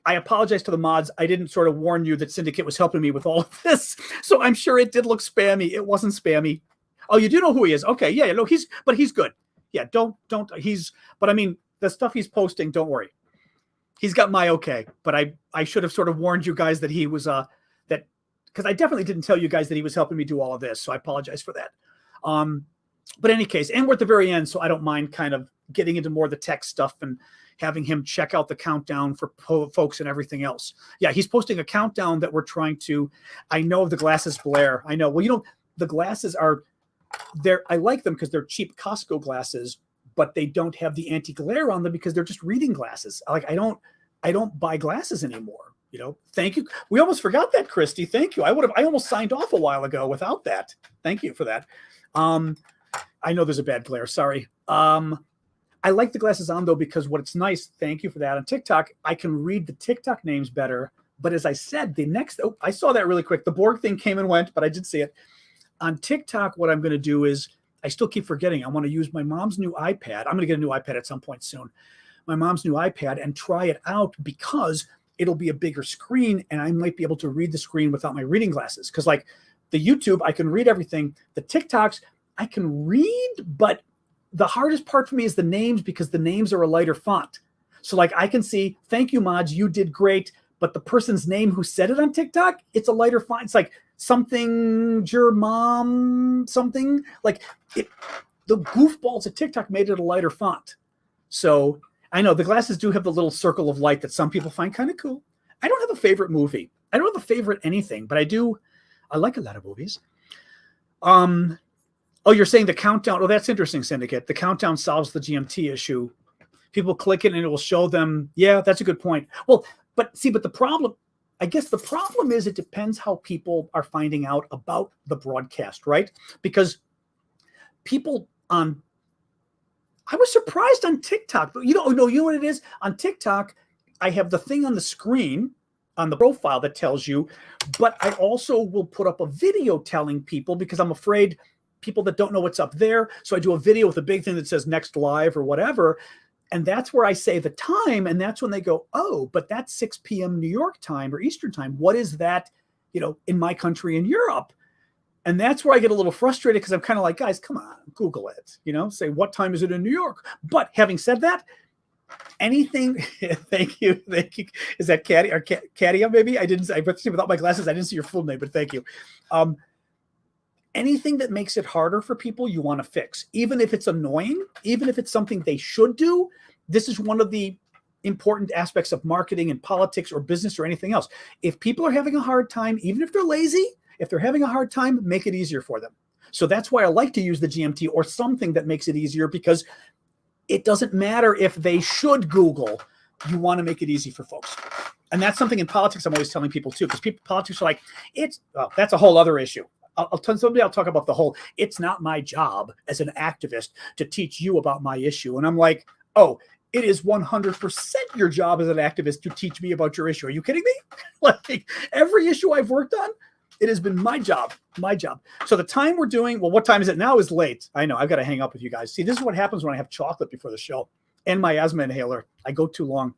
I apologize to the mods. I didn't sort of warn you that Syndicate was helping me with all of this. So I'm sure it did look spammy. It wasn't spammy. Oh, you do know who he is. Okay. Yeah, no, he's good. Yeah. But I mean, the stuff he's posting, don't worry. He's got my okay, but I should have sort of warned you guys that he was, because I definitely didn't tell you guys that he was helping me do all of this. So I apologize for that. But in any case, and we're at the very end, so I don't mind kind of getting into more of the tech stuff and having him check out the countdown for folks and everything else. Yeah, he's posting a countdown that we're trying to, I know the glasses Blair. I know, well, the glasses are, I like them because they're cheap Costco glasses, but they don't have the anti-glare on them because they're just reading glasses. Like I don't buy glasses anymore. You know, thank you. We almost forgot that, Christy. Thank you. I almost signed off a while ago without that. Thank you for that. I know there's a bad glare. Sorry. I like the glasses on though, because what's nice, thank you for that. On TikTok, I can read the TikTok names better. But as I said, I saw that really quick. The Borg thing came and went, but I did see it. On TikTok, what I'm going to do is, I still keep forgetting, I want to use my mom's new iPad. I'm going to get a new iPad at some point soon. My mom's new iPad and try it out because it'll be a bigger screen and I might be able to read the screen without my reading glasses. Because like the YouTube, I can read everything. The TikToks, I can read, but the hardest part for me is the names because the names are a lighter font. So like I can see, thank you, mods, you did great. But the person's name who said it on TikTok, it's a lighter font. It's like something, your mom, something. Like the goofballs at TikTok made it a lighter font. So I know the glasses do have the little circle of light that some people find kind of cool. I don't have a favorite movie. I don't have a favorite anything, but I like a lot of movies. Oh, you're saying the countdown. Oh, that's interesting, Syndicate. The countdown solves the GMT issue. People click it and it will show them. Yeah, that's a good point. Well, but the problem, I guess the problem is it depends how people are finding out about the broadcast, right? Because people I was surprised on TikTok, but you know what it is? On TikTok, I have the thing on the screen on the profile that tells you, but I also will put up a video telling people because I'm afraid people that don't know what's up there. So I do a video with a big thing that says next live or whatever. And that's where I say the time. And that's when they go, oh, but that's 6 p.m. New York time or Eastern time. What is that, in my country in Europe? And that's where I get a little frustrated because I'm kind of like, guys, come on, Google it, say what time is it in New York? But having said that, anything, thank you. Is that Katia or Katia maybe? I without my glasses, I didn't see your full name, but thank you. Anything that makes it harder for people, you want to fix, even if it's annoying, even if it's something they should do. This is one of the important aspects of marketing and politics or business or anything else. If people are having a hard time, even if they're lazy, if they're having a hard time, make it easier for them. So that's why I like to use the GMT or something that makes it easier, because it doesn't matter if they should Google. You want to make it easy for folks. And that's something in politics I'm always telling people too, because politics are like, that's a whole other issue. I'll talk about the whole, it's not my job as an activist to teach you about my issue. And I'm like, oh, it is 100% your job as an activist to teach me about your issue. Are you kidding me? Like every issue I've worked on, it has been my job. So the time we're doing, what time is it now is late. I know, I've got to hang up with you guys. See, this is what happens when I have chocolate before the show and my asthma inhaler. I go too long.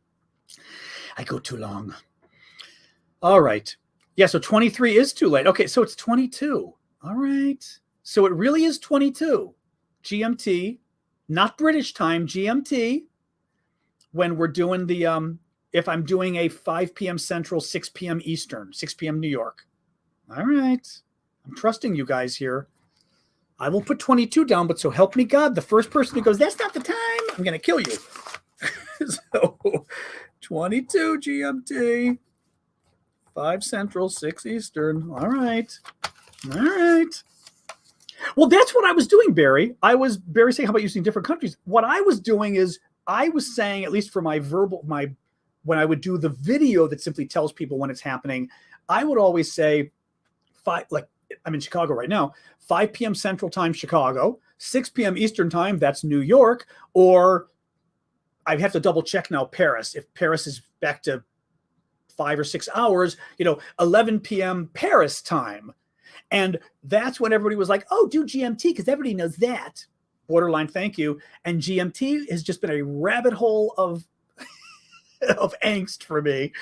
All right. Yeah, so 23 is too late. Okay, so it's 22. All right. So it really is 22 GMT, not British time, GMT, when we're doing the, if I'm doing a 5 p.m. Central, 6 p.m. Eastern, 6 p.m. New York. All right. I'm trusting you guys here. I will put 22 down, but so help me God, the first person who goes, that's not the time, I'm going to kill you. So 22 GMT, 5 Central, 6 Eastern. All right. Well, that's what I was doing, Barry. Barry saying, how about using different countries? What I was doing is I was saying, at least for my when I would do the video that simply tells people when it's happening, I would always say, I'm in Chicago right now, 5 p.m. Central Time, Chicago, 6 p.m. Eastern Time, that's New York, or I have to double check now, Paris. If Paris is back to 5 or 6 hours, 11 p.m. Paris time. And that's when everybody was like, oh, do GMT, because everybody knows that. Borderline, thank you. And GMT has just been a rabbit hole of angst for me.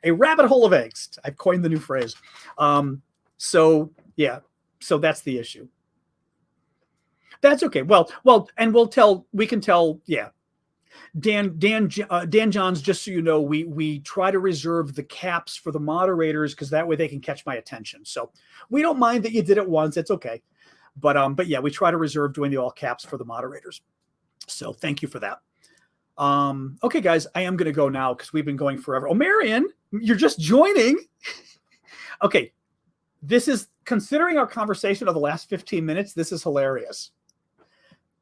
A rabbit hole of angst. I've coined the new phrase. So that's the issue. That's okay. Well, and we can tell, yeah. Dan Johns, just so you know, we try to reserve the caps for the moderators because that way they can catch my attention. So we don't mind that you did it once. It's okay. But yeah, we try to reserve doing the all caps for the moderators. So thank you for that. Okay, guys, I am going to go now because we've been going forever. Oh, Marion, you're just joining. Okay. This is, considering our conversation of the last 15 minutes, this is hilarious.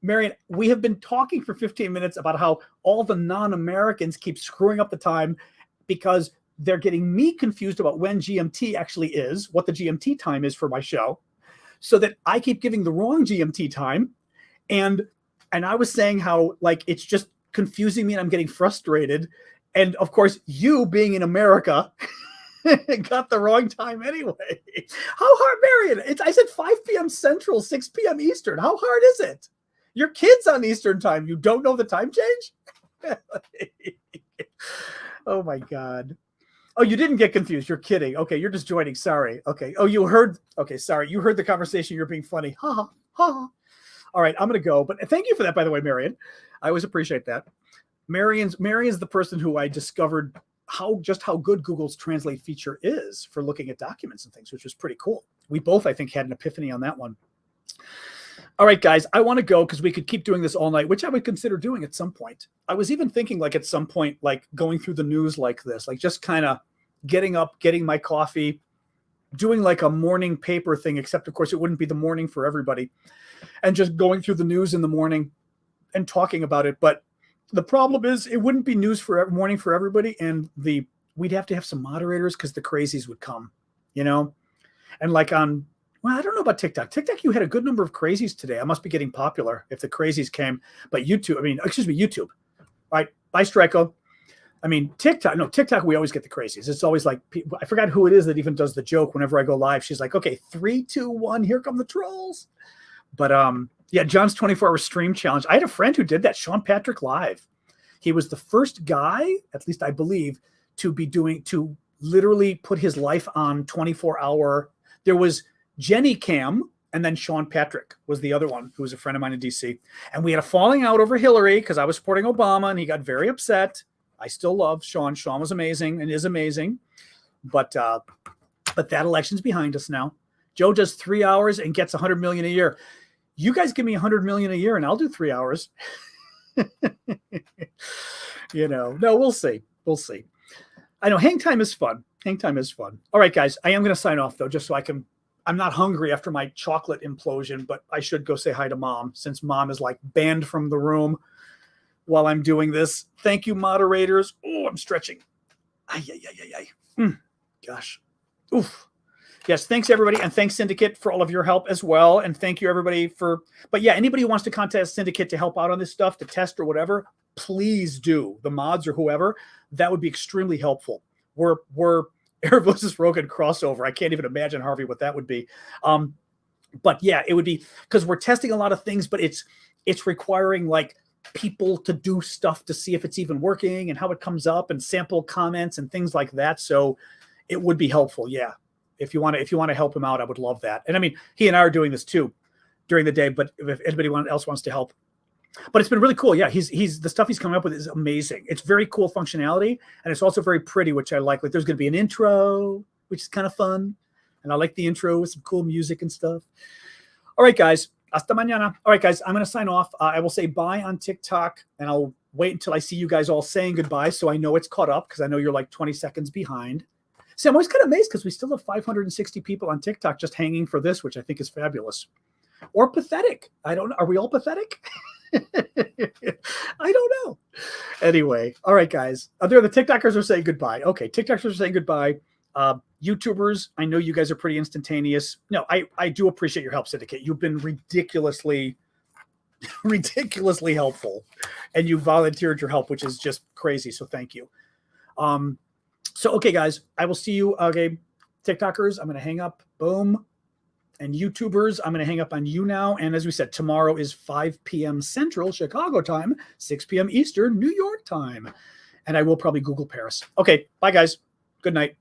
Marion, we have been talking for 15 minutes about how all the non-Americans keep screwing up the time because they're getting me confused about when GMT actually is, what the GMT time is for my show, so that I keep giving the wrong GMT time. And I was saying how, like, it's just confusing me and I'm getting frustrated. And of course, you being in America got the wrong time anyway. How hard, Marion? I said 5 p.m. Central, 6 p.m. Eastern. How hard is it? Your kid's on Eastern time. You don't know the time change? Oh my God. Oh, you didn't get confused. You're kidding. Okay, you're just joining. Sorry. Okay. Oh, you heard. Okay, sorry. You heard the conversation. You're being funny. Ha ha ha. All right, I'm going to go. But thank you for that, by the way, Marion. I always appreciate that. Marion's the person who I discovered how good Google's Translate feature is for looking at documents and things, which was pretty cool. We both, I think, had an epiphany on that one. All right, guys, I want to go because we could keep doing this all night, which I would consider doing at some point. I was even thinking, like, at some point, like going through the news like this, like just kind of getting up, getting my coffee, doing like a morning paper thing, except of course it wouldn't be the morning for everybody, and just going through the news in the morning and talking about it. But the problem is it wouldn't be news for morning for everybody. And we'd have to have some moderators because the crazies would come, and like well, I don't know about TikTok. TikTok, you had a good number of crazies today. I must be getting popular if the crazies came. But YouTube. All right. Bye, Streko. I mean, TikTok, we always get the crazies. It's always like, I forgot who it is that even does the joke whenever I go live. She's like, okay, 3, 2, 1, here come the trolls. But yeah, John's 24-hour stream challenge. I had a friend who did that, Sean Patrick Live. He was the first guy, at least I believe, to literally put his life on 24-hour. There was Jenny Cam, and then Sean Patrick was the other one, who was a friend of mine in DC. And we had a falling out over Hillary because I was supporting Obama, and he got very upset. I still love Sean. Sean was amazing and is amazing. But that election's behind us now. Joe does 3 hours and gets 100 million a year. You guys give me 100 million a year and I'll do 3 hours. No, we'll see. We'll see. I know hang time is fun. Hang time is fun. All right, guys, I am going to sign off though, just so I'm not hungry after my chocolate implosion, but I should go say hi to Mom since Mom is like banned from the room while I'm doing this. Thank you, moderators. Oh, I'm stretching. Gosh. Oof. Yes, thanks everybody, and thanks Syndicate for all of your help as well, and thank you everybody but yeah, anybody who wants to contact Syndicate to help out on this stuff, to test or whatever, please do. The mods or whoever, that would be extremely helpful. We're Air versus Rogan crossover. I can't even imagine, Harvey, what that would be. But yeah, it would be, because we're testing a lot of things, but it's requiring like people to do stuff to see if it's even working and how it comes up and sample comments and things like that. So it would be helpful. Yeah. If you want to help him out, I would love that. And I mean, he and I are doing this too during the day, but if anybody else wants to help, but it's been really cool. Yeah. He's the stuff he's coming up with is amazing. It's very cool functionality. And it's also very pretty, which I like. Like there's going to be an intro, which is kind of fun. And I like the intro with some cool music and stuff. All right, guys. Hasta mañana. All right, guys, I'm going to sign off. I will say bye on TikTok, and I'll wait until I see you guys all saying goodbye so I know it's caught up, because I know you're like 20 seconds behind. See, I'm always kind of amazed because we still have 560 people on TikTok just hanging for this, which I think is fabulous. Or pathetic. I don't know. Are we all pathetic? I don't know. Anyway, all right, guys. The TikTokers are saying goodbye. Okay, TikTokers are saying goodbye. YouTubers, I know you guys are pretty instantaneous. No, I do appreciate your help, Syndicate. You've been ridiculously helpful, and you volunteered your help, which is just crazy. So thank you. So, okay, guys, I will see you. Okay, TikTokers, I'm going to hang up. Boom. And YouTubers, I'm going to hang up on you now. And as we said, tomorrow is 5 p.m. Central, Chicago time, 6 p.m. Eastern, New York time. And I will probably Google Paris. Okay, bye, guys. Good night.